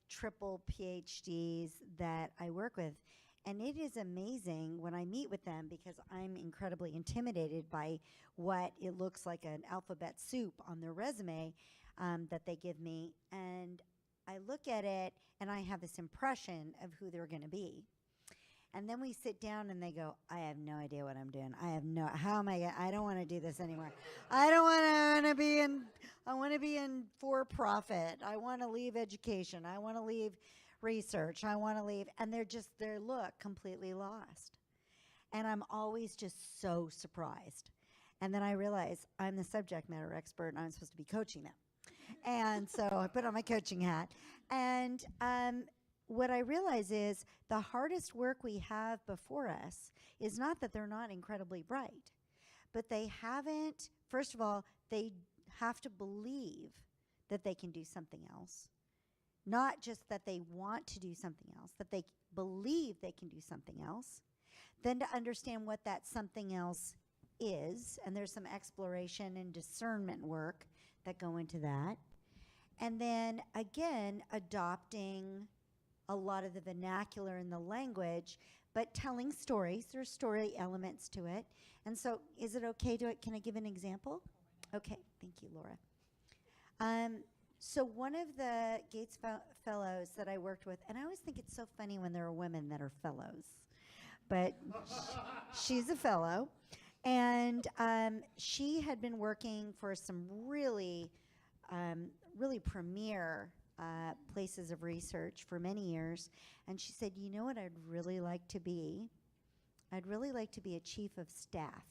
triple PhDs that I work with. And it is amazing when I meet with them, because I'm incredibly intimidated by what it looks like an alphabet soup on their resume that they give me. And I look at it and I have this impression of who they're going to be. And then we sit down and they go, I have no idea what I'm doing. I don't want to do this anymore. I want to be in for-profit. I want to leave education. I want to leave research. I want to leave. And they look completely lost. And I'm always just so surprised. And then I realize I'm the subject matter expert and I'm supposed to be coaching them. And so I put on my coaching hat. And what I realize is the hardest work we have before us is not that they're not incredibly bright, but they haven't, first of all, they have to believe that they can do something else. Not just that they want to do something else, that they believe they can do something else. Then to understand what that something else is, and there's some exploration and discernment work that go into that. And then again, adopting a lot of the vernacular and the language, but telling stories. There's story elements to it. And so is it okay can I give an example? Okay, thank you, Lora. So one of the Gates fellows that I worked with, and I always think it's so funny when there are women that are fellows, but she's a fellow, and she had been working for some really really premier places of research for many years. And she said, you know what I'd really like to be? I'd really like to be a chief of staff.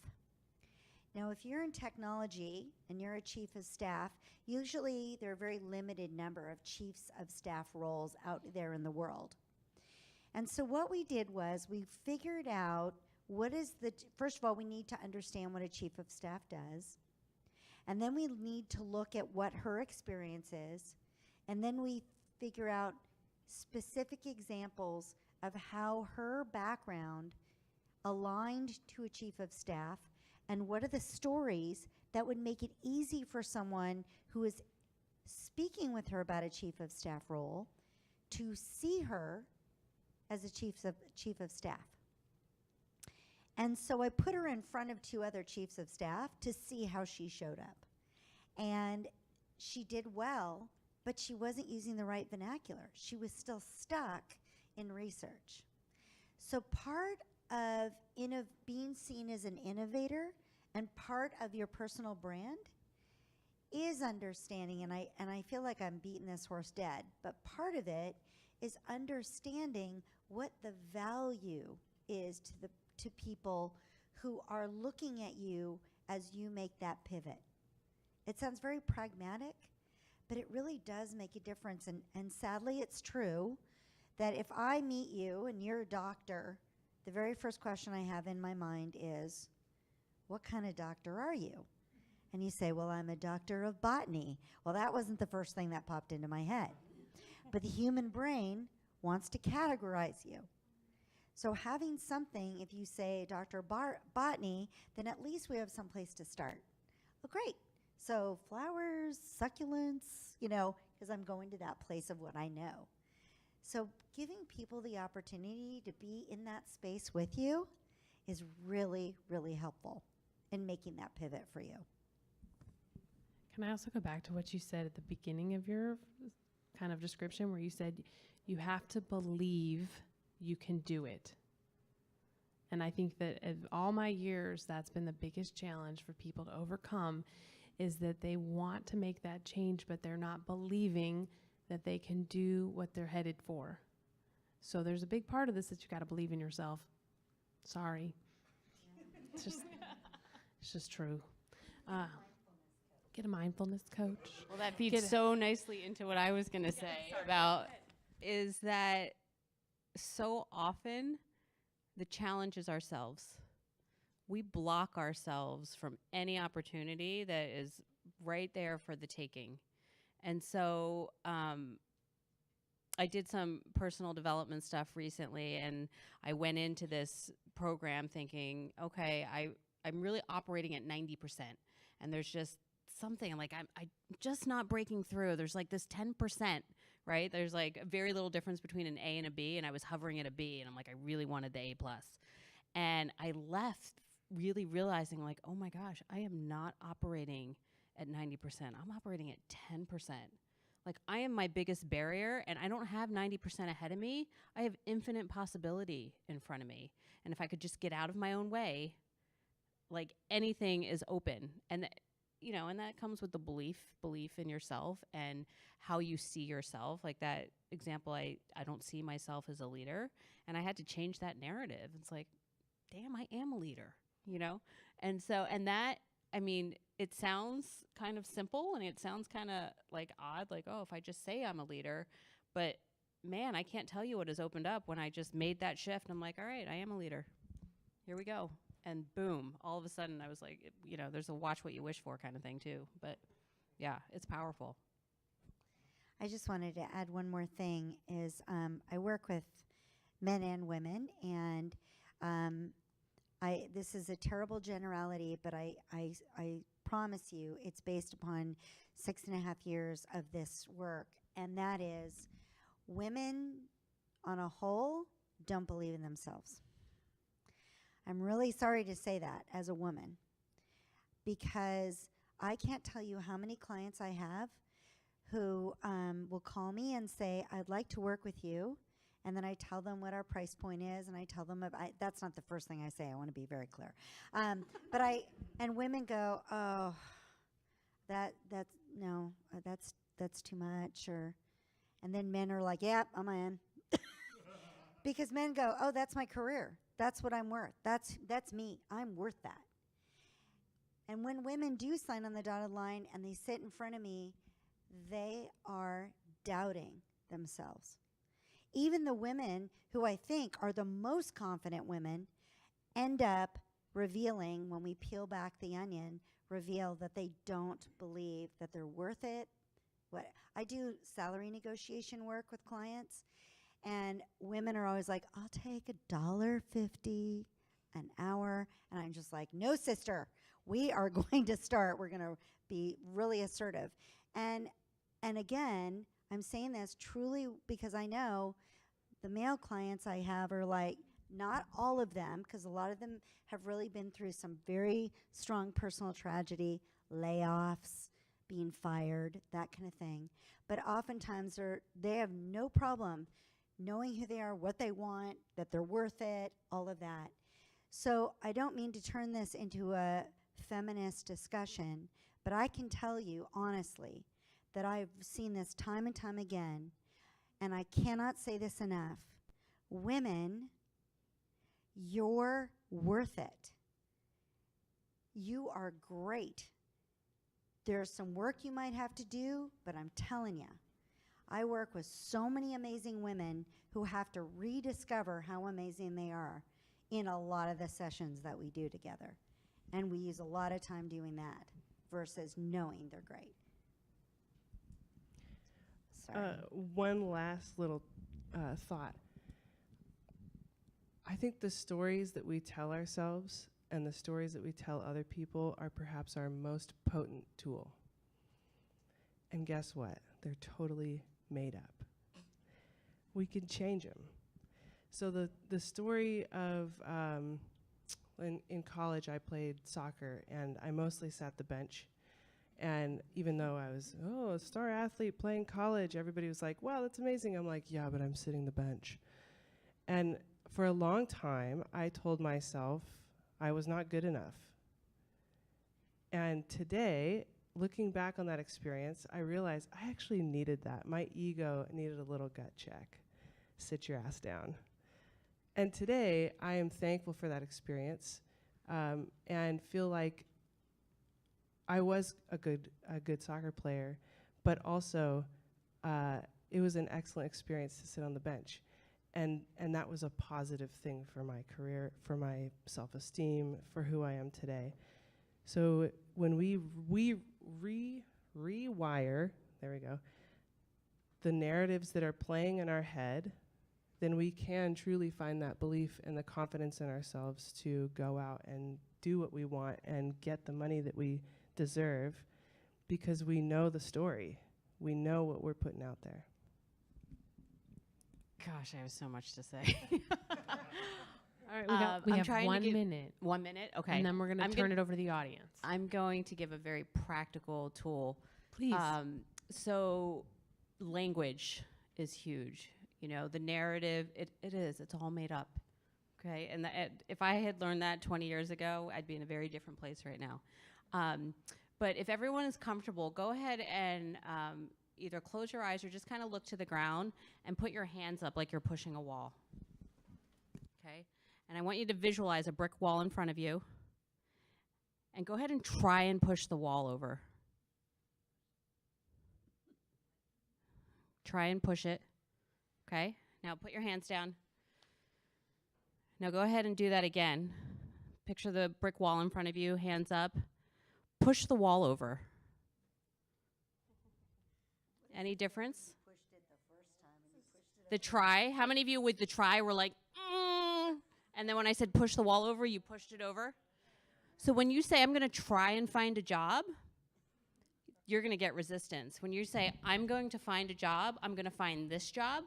Now, if you're in technology and you're a chief of staff, usually there are a very limited number of chiefs of staff roles out there in the world. And so what we did was we figured out first of all, we need to understand what a chief of staff does. And then we need to look at what her experience is. And then we figure out specific examples of how her background aligned to a chief of staff, and what are the stories that would make it easy for someone who is speaking with her about a chief of staff role to see her as a chief of staff. And so I put her in front of 2 other chiefs of staff to see how she showed up. And she did well, but she wasn't using the right vernacular. She was still stuck in research. So part of being seen as an innovator and part of your personal brand is understanding, and I feel like I'm beating this horse dead, but part of it is understanding what the value is to people who are looking at you as you make that pivot. It sounds very pragmatic, but it really does make a difference. And sadly, it's true that if I meet you and you're a doctor, the very first question I have in my mind is, what kind of doctor are you? And you say, well, I'm a doctor of botany. Well, that wasn't the first thing that popped into my head. But the human brain wants to categorize you. So having something, if you say Dr. Botany, then at least we have some place to start. Oh, great. So flowers, succulents, because I'm going to that place of what I know. So giving people the opportunity to be in that space with you is really, really helpful in making that pivot for you. Can I also go back to what you said at the beginning of your kind of description, where you said you have to believe you can do it? And I think that of all my years, that's been the biggest challenge for people to overcome, is that they want to make that change, but they're not believing that they can do what they're headed for. So there's a big part of this that you got to believe in yourself. Sorry. It's just true. Get a mindfulness coach. Well, that feeds so nicely into what I was going to say about is that so often the challenge is ourselves. We block ourselves from any opportunity that is right there for the taking. And so I did some personal development stuff recently, and I went into this program thinking, okay, I'm really operating at 90%. And there's just something like I'm just not breaking through. There's like this 10%, right? There's like a very little difference between an A and a B, and I was hovering at a B, and I'm like, I really wanted the A+. And I left really realizing like, oh my gosh, I am not operating at 90%. I'm operating at 10%. Like, I am my biggest barrier, and I don't have 90% ahead of me. I have infinite possibility in front of me. And if I could just get out of my own way, like, anything is open. And and that comes with the belief in yourself and how you see yourself. Like that example, I don't see myself as a leader, and I had to change that narrative. It's like, damn, I am a leader, And so, and that, I mean, it sounds kind of simple and it sounds kind of like odd, like, oh, if I just say I'm a leader, but man, I can't tell you what has opened up when I just made that shift. I'm like, all right, I am a leader. Here we go. And boom, all of a sudden I was like, there's a watch what you wish for kind of thing too. But yeah, it's powerful. I just wanted to add one more thing is I work with men and women, and this is a terrible generality, but I promise you it's based upon 6.5 years of this work, and that is women on a whole don't believe in themselves. I'm really sorry to say that as a woman, because I can't tell you how many clients I have who will call me and say, I'd like to work with you. And then I tell them what our price point is, and I tell them that's not the first thing I say. I want to be very clear. And women go, oh, that's no, that's too much, and then men are like, yep, I'm in. Because men go, oh, that's my career. That's what I'm worth. That's me. I'm worth that. And when women do sign on the dotted line and they sit in front of me, they are doubting themselves. Even the women who I think are the most confident women end up revealing, when we peel back the onion, reveal that they don't believe that they're worth it. What I do salary negotiation work with clients, and women are always like, I'll take $1.50 an hour. And I'm just like, no, sister, we are going to start. We're going to be really assertive. And again, I'm saying this truly because I know the male clients I have are like, not all of them, because a lot of them have really been through some very strong personal tragedy, layoffs, being fired, that kind of thing. But oftentimes they have no problem knowing who they are, what they want, that they're worth it, all of that. So I don't mean to turn this into a feminist discussion, but I can tell you honestly that I've seen this time and time again, and I cannot say this enough. Women, you're worth it. You are great. There's some work you might have to do, but I'm telling you, I work with so many amazing women who have to rediscover how amazing they are in a lot of the sessions that we do together. And we use a lot of time doing that versus knowing they're great. Sorry. One last little thought. I think the stories that we tell ourselves and the stories that we tell other people are perhaps our most potent tool. And guess what? They're totally made up. We can change them. So the story of, in college I played soccer and I mostly sat the bench. And even though I was, a star athlete playing college, everybody was like, wow, that's amazing. I'm like, yeah, but I'm sitting the bench. And for a long time, I told myself I was not good enough. And today, looking back on that experience, I realized I actually needed that. My ego needed a little gut check. Sit your ass down. And today, I am thankful for that experience and feel like I was a good soccer player, but also it was an excellent experience to sit on the bench. And that was a positive thing for my career, for my self-esteem, for who I am today. So when we rewire, there we go, the narratives that are playing in our head, then we can truly find that belief and the confidence in ourselves to go out and do what we want and get the money that we deserve because we know the story. We know what we're putting out there. Gosh, I have so much to say. All right, we I'm have trying to 1 give- minute. 1 minute? Okay. And then we're going to turn it over to the audience. I'm going to give a very practical tool. Please. So language is huge. You know, the narrative, it is. It's all made up. Okay? And if I had learned that 20 years ago, I'd be in a very different place right now. But if everyone is comfortable, go ahead and either close your eyes or just kind of look to the ground and put your hands up like you're pushing a wall. Okay? And I want you to visualize a brick wall in front of you. And go ahead and try and push the wall over. Try and push it. Okay? Now put your hands down. Now go ahead and do that again. Picture the brick wall in front of you, hands up. Push the wall over. Any difference? The try. How many of you with the try were like, and then when I said push the wall over, you pushed it over? So when you say, I'm going to try and find a job, you're going to get resistance. When you say, I'm going to find a job, I'm going to find this job,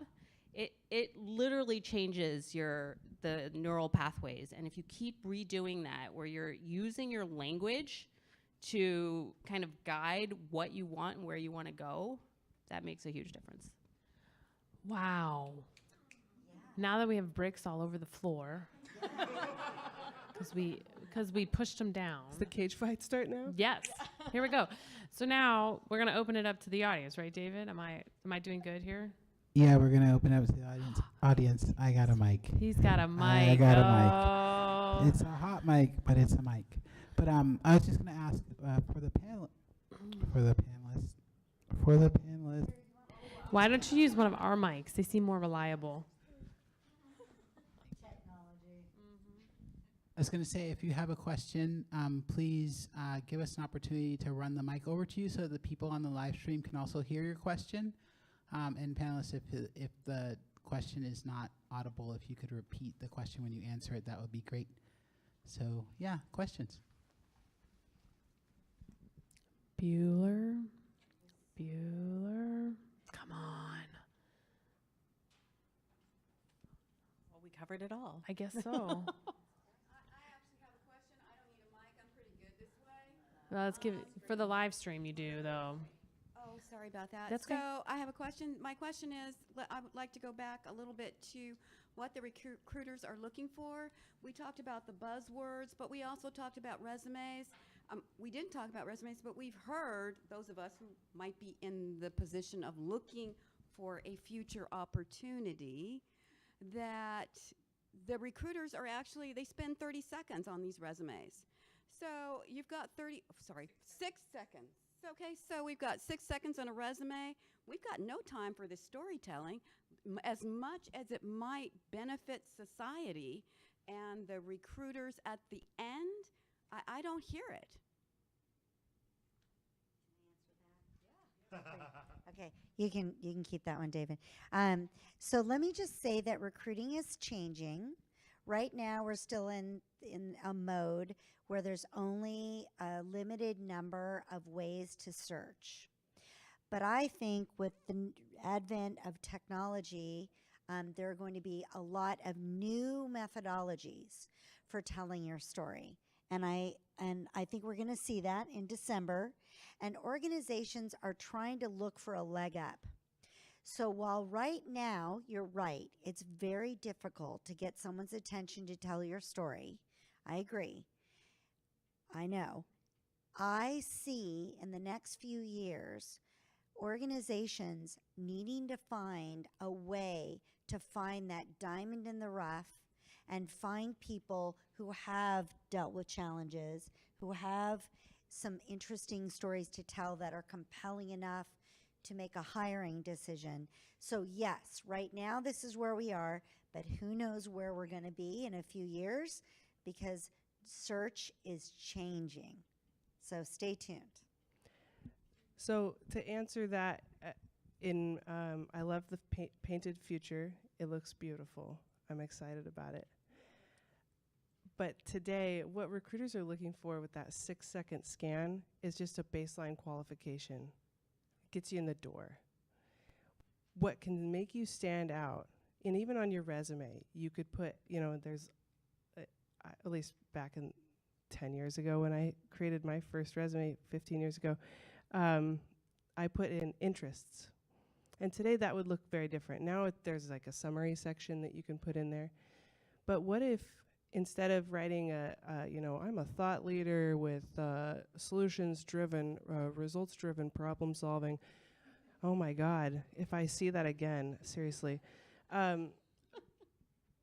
it literally changes the neural pathways. And if you keep redoing that, where you're using your language to kind of guide what you want and where you want to go, that makes a huge difference. Wow. Yeah. Now that we have bricks all over the floor, because because we pushed them down. Does the cage fight start now? Yes. Here we go. So now we're going to open it up to the audience, right, David? Am I doing good here? Yeah, we're gonna open up to the audience. I got a mic. He's got a mic. I got a mic. It's a hot mic, but it's a mic. But I was just gonna ask for the panelists. Why don't you use one of our mics? They seem more reliable. I was gonna say, if you have a question, please give us an opportunity to run the mic over to you so the people on the live stream can also hear your question. And panelists, if the question is not audible, if you could repeat the question when you answer it, that would be great. So, yeah, questions. Bueller. Come on. Well, we covered it all. I guess so. I actually have a question. I don't need a mic. I'm pretty good this way. Well, let's give it for the live stream. You do though. Oh, sorry about that. That's so okay. I have a question. My question is, I would like to go back a little bit to what the recruiters are looking for. We talked about the buzzwords, but we also talked about resumes. We didn't talk about resumes, but we've heard, those of us who might be in the position of looking for a future opportunity, that the recruiters are actually, they spend 30 seconds on these resumes. So you've got 6 seconds. Okay, so we've got 6 seconds on a resume. We've got no time for this storytelling. As much as it might benefit society and the recruiters at the end, I don't hear it. Okay, you can keep that one, David. So let me just say that recruiting is changing. Right now, we're still in a mode where there's only a limited number of ways to search. But I think with the advent of technology, there are going to be a lot of new methodologies for telling your story. And I think we're going to see that in December. And organizations are trying to look for a leg up. So while right now, you're right, it's very difficult to get someone's attention to tell your story. I agree. I know. I see in the next few years organizations needing to find a way to find that diamond in the rough and find people who have dealt with challenges, who have some interesting stories to tell that are compelling enough to make a hiring decision. So yes, right now this is where we are, but who knows where we're going to be in a few years, because search is changing. So stay tuned. So to answer that, I love the painted future. It looks beautiful. I'm excited about it. But today, what recruiters are looking for with that 6-second scan is just a baseline qualification. It gets you in the door. What can make you stand out, and even on your resume, you could put, there's, at least back in 10 years ago when I created my first resume 15 years ago, I put in interests. And today that would look very different. Now there's like a summary section that you can put in there. But what if instead of writing I'm a thought leader with solutions-driven, results-driven problem solving, oh my God, if I see that again, seriously. But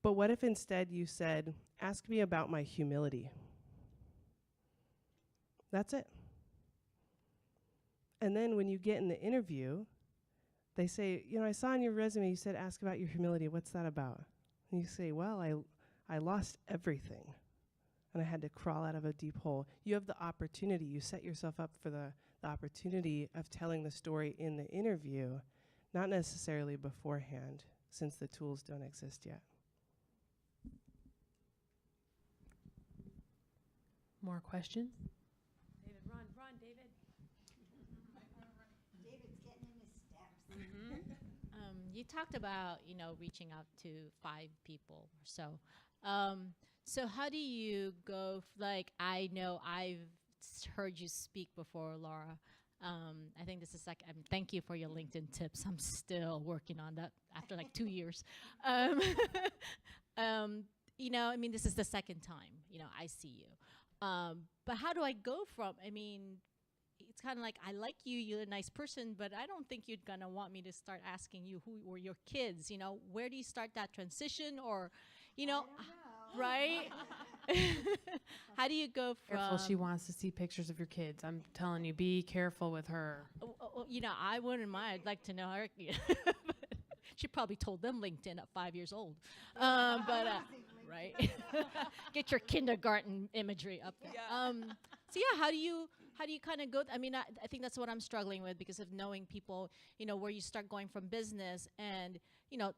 what if instead you said, ask me about my humility? That's it. And then when you get in the interview, they say, I saw on your resume you said ask about your humility. What's that about? And you say, well, I lost everything and I had to crawl out of a deep hole. You have the opportunity. You set yourself up for the opportunity of telling the story in the interview, not necessarily beforehand, since the tools don't exist yet. More questions? David, run, David. David's getting in his steps. You talked about, reaching out to 5 people or so. So how do you go, I know I've heard you speak before, Laura. I think this is thank you for your LinkedIn tips. I'm still working on that after 2 years. This is the second time, I see you. But how do I go from, I mean, it's kind of like, I like you, you're a nice person, but I don't think you're going to want me to start asking you who were your kids, you know, where do you start that transition, or, you know, right? How do you go from, Careful, she wants to see pictures of your kids. I'm telling you, be careful with her. you know, I wouldn't mind, I'd like to know her. She probably told them LinkedIn at 5 years old. Right? Get your kindergarten imagery up there. So yeah, how do you kind of go? I mean, I think that's what I'm struggling with, because of knowing people, you know, where you start going from business and, you know,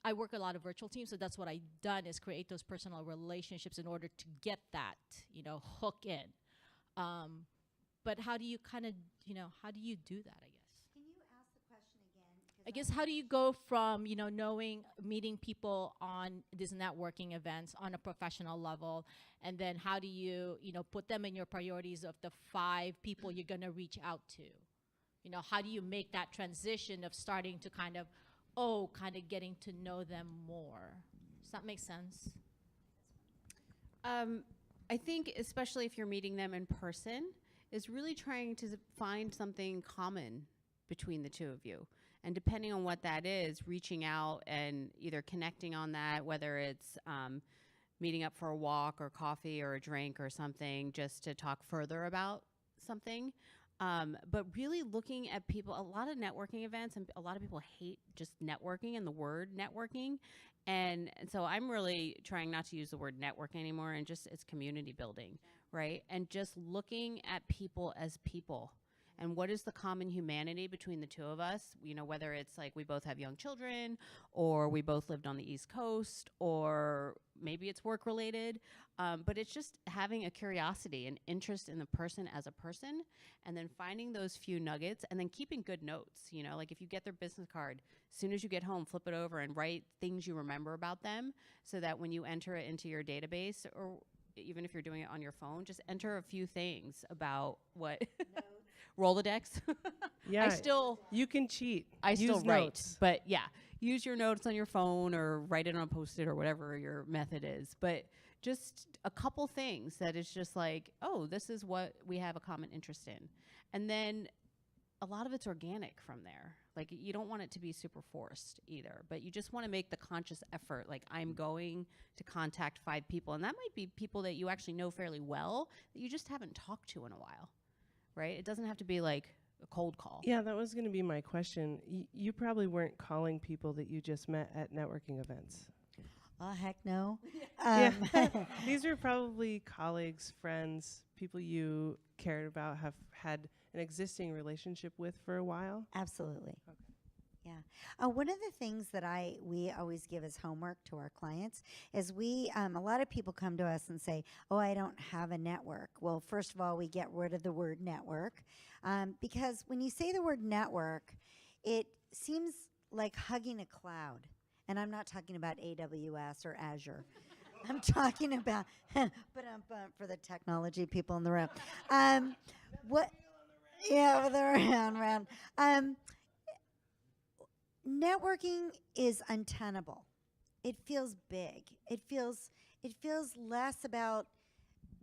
I work a lot of virtual teams, so that's what I've done, is create those personal relationships in order to get that, you know, hook in. But how do you kind of, you know, how do you do that, I guess? Can you ask the question again? I guess, how do you go from, you know, meeting people on these networking events on a professional level, and then how do you, you know, put them in your priorities of the 5 people you're going to reach out to? You know, how do you make that transition of starting to kind of getting to know them more? Does that make sense? I think, especially if you're meeting them in person, is really trying to find something common between the two of you. And depending on what that is, reaching out and either connecting on that, whether it's meeting up for a walk or coffee or a drink or something, just to talk further about something. But really looking at people, a lot of networking events, and a lot of people hate just networking and the word networking. And so I'm really trying not to use the word network anymore, and just it's community building, right? And just looking at people as people. And what is the common humanity between the two of us? You know, whether it's like we both have young children, or we both lived on the East Coast, or maybe it's work related. But it's just having a curiosity and interest in the person as a person, and then finding those few nuggets, and then keeping good notes. You know, like if you get their business card, as soon as you get home, flip it over and write things you remember about them, so that when you enter it into your database, or even if you're doing it on your phone, just enter a few things about what Rolodex. Yeah, you can cheat. I still Use write, notes. but yeah, use your notes on your phone or write it on a Post-it or whatever your method is. But just a couple things that is just like, oh, this is what we have a common interest in. And then a lot of it's organic from there. Like, you don't want it to be super forced either, but you just want to make the conscious effort. Like, I'm going to contact 5 people, and that might be people that you actually know fairly well that you just haven't talked to in a while, right? It doesn't have to be like a cold call. Yeah, that was going to be my question. You probably weren't calling people that you just met at networking events. Oh, heck no. Yeah. These are probably colleagues, friends, people you cared about, have had an existing relationship with for a while. Absolutely. Okay. Yeah. One of the things that we always give as homework to our clients is a lot of people come to us and say, oh, I don't have a network. Well, first of all, we get rid of the word network, because when you say the word network, it seems like hugging a cloud. And I'm not talking about AWS or Azure. I'm talking about, but for the technology people in the room. What? Yeah, they're around. Networking is untenable. It feels big. It feels less about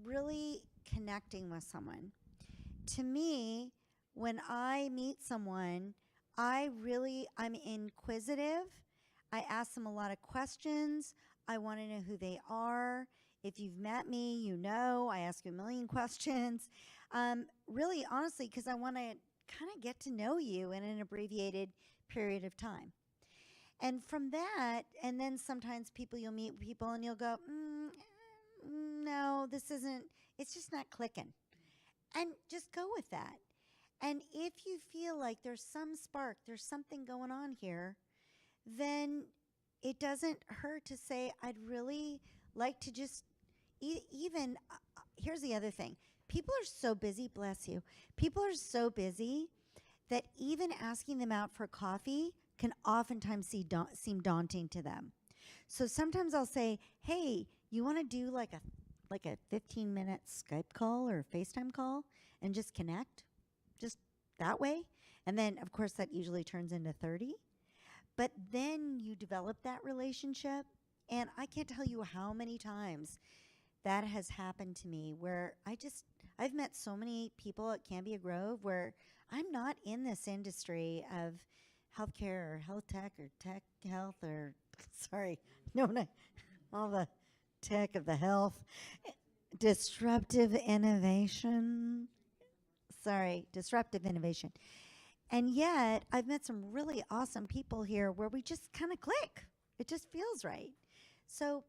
really connecting with someone. To me, when I meet someone, I'm inquisitive. I ask them a lot of questions. I want to know who they are. If you've met me, you know. I ask you a million questions. Really, honestly, because I want to kind of get to know you in an abbreviated period of time. And from that, and then sometimes you'll meet people and you'll go, no, this isn't, it's just not clicking. And just go with that. And if you feel like there's some spark, there's something going on here, then it doesn't hurt to say, I'd really like to just here's the other thing. People are so busy, bless you. People are so busy that even asking them out for coffee can oftentimes seem daunting to them. So sometimes I'll say, hey, you want to do like a 15-minute Skype call or FaceTime call and just connect? Just that way? And then, of course, that usually turns into 30. But then you develop that relationship, and I can't tell you how many times that has happened to me where I've met so many people at Cambia Grove where I'm not in this industry of healthcare or health tech or tech health or, sorry, no, all the tech of the health. Disruptive innovation. Sorry, disruptive innovation. And yet, I've met some really awesome people here where we just kind of click. It just feels right. So,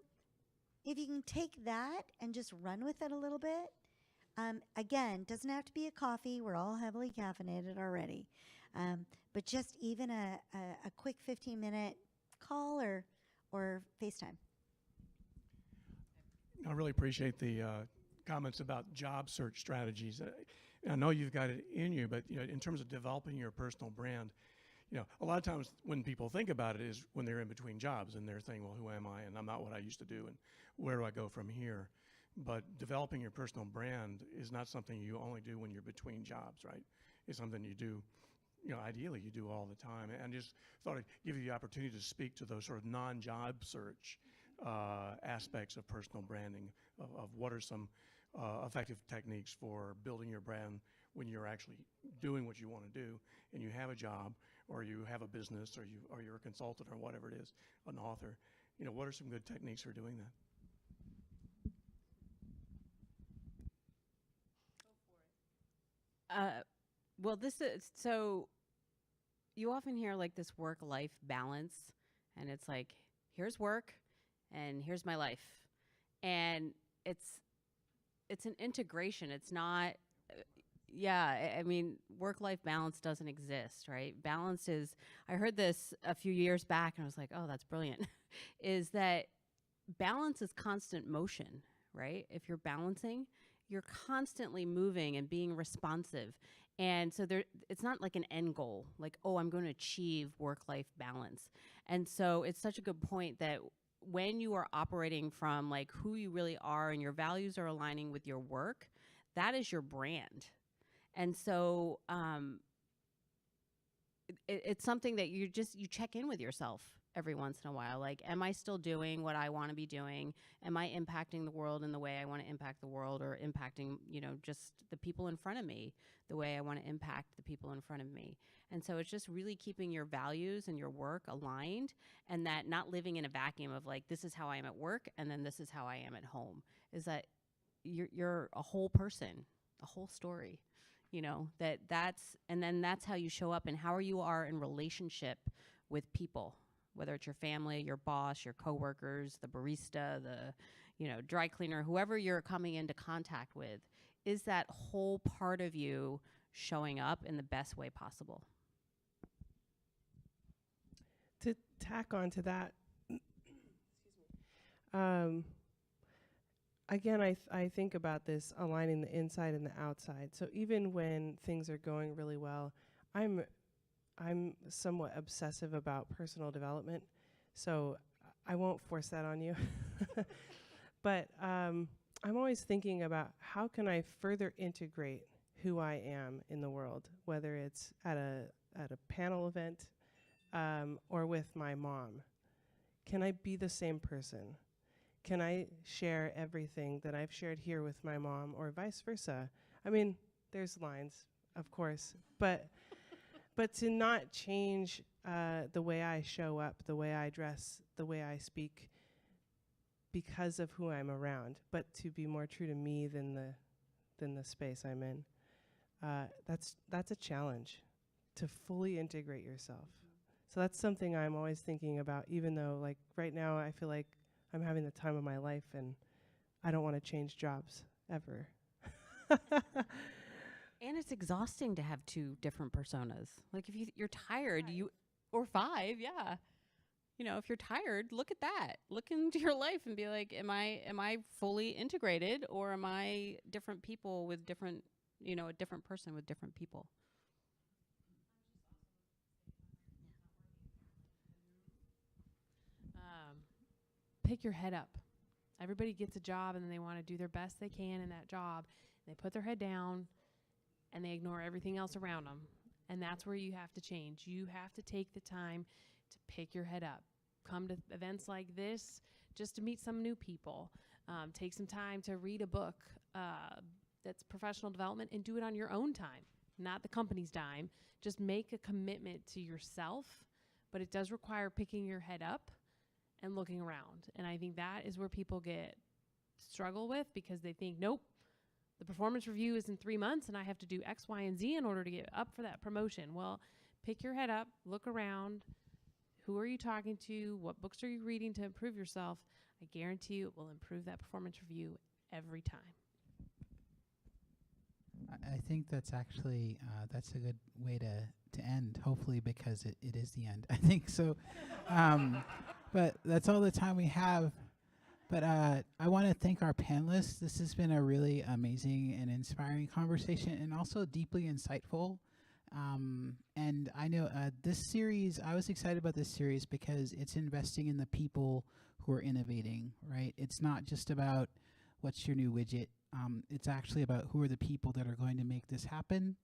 if you can take that and just run with it a little bit, again, doesn't have to be a coffee. We're all heavily caffeinated already. But just even a quick 15-minute call or FaceTime. I really appreciate the comments about job search strategies. I know you've got it in you, but in terms of developing your personal brand, a lot of times when people think about it is when they're in between jobs and they're thinking, well, who am I? And I'm not what I used to do, and where do I go from here? But developing your personal brand is not something you only do when you're between jobs, right? It's something you do, ideally you do all the time. And just thought I'd give you the opportunity to speak to those sort of non-job search aspects of personal branding, of what are some effective techniques for building your brand when you're actually doing what you want to do and you have a job or you have a business or you're a consultant or whatever it is, an author. What are some good techniques for doing that? Well, this is so you often hear like this work-life balance, and it's like, here's work and here's my life. And it's an integration. It's not, I mean, work-life balance doesn't exist, right? Balance is, I heard this a few years back and I was like, oh, that's brilliant, is that balance is constant motion, right? If you're balancing, you're constantly moving and being responsive. And so it's not like an end goal, like, oh, I'm going to achieve work-life balance. And so it's such a good point that when you are operating from like who you really are and your values are aligning with your work, that is your brand. And so it's something that you check in with yourself every once in a while. Like, am I still doing what I want to be doing? Am I impacting the world in the way I want to impact the world, or impacting, just the people in front of me the way I want to impact the people in front of me? And so it's just really keeping your values and your work aligned, and that not living in a vacuum of like, this is how I am at work and then this is how I am at home. Is that you're a whole person, a whole story, that's how you show up and how you are in relationship with people, whether it's your family, your boss, your coworkers, the barista, the dry cleaner, whoever you're coming into contact with. Is that whole part of you showing up in the best way possible? To tack onto that, again, I think about this aligning the inside and the outside. So even when things are going really well, I'm somewhat obsessive about personal development, so I won't force that on you. But I'm always thinking about how can I further integrate who I am in the world, whether it's at a panel event or with my mom. Can I be the same person? Can I share everything that I've shared here with my mom, or vice versa? I mean, there's lines, of course, but to not change the way I show up, the way I dress, the way I speak, because of who I'm around, but to be more true to me than the space I'm in. That's a challenge, to fully integrate yourself. So that's something I'm always thinking about, even though like right now I feel like I'm having the time of my life and I don't want to change jobs ever. And it's exhausting to have two different personas. Like if you're tired, or five, yeah. If you're tired, look at that. Look into your life and be like, am I fully integrated, or am I different people with different, a different person with different people? Pick your head up. Everybody gets a job and then they want to do their best they can in that job. They put their head down and they ignore everything else around them. And that's where you have to change. You have to take the time to pick your head up. come to events like this just to meet some new people. Take some time to read a book that's professional development and do it on your own time, not the company's dime. Just make a commitment to yourself, but it does require picking your head up and looking around. And I think that is where people struggle with, because they think, nope, the performance review is in 3 months and I have to do X, Y, and Z in order to get up for that promotion. Well, pick your head up, look around. Who are you talking to? What books are you reading to improve yourself? I guarantee you it will improve that performance review every time. I think that's actually that's a good way to end, hopefully, because it is the end. I think so. But that's all the time we have. But I want to thank our panelists. This has been a really amazing and inspiring conversation, and also deeply insightful. And I know this series, I was excited about this series because it's investing in the people who are innovating, right? It's not just about what's your new widget. It's actually about who are the people that are going to make this happen.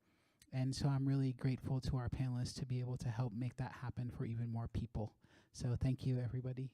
And so I'm really grateful to our panelists to be able to help make that happen for even more people. So thank you, everybody.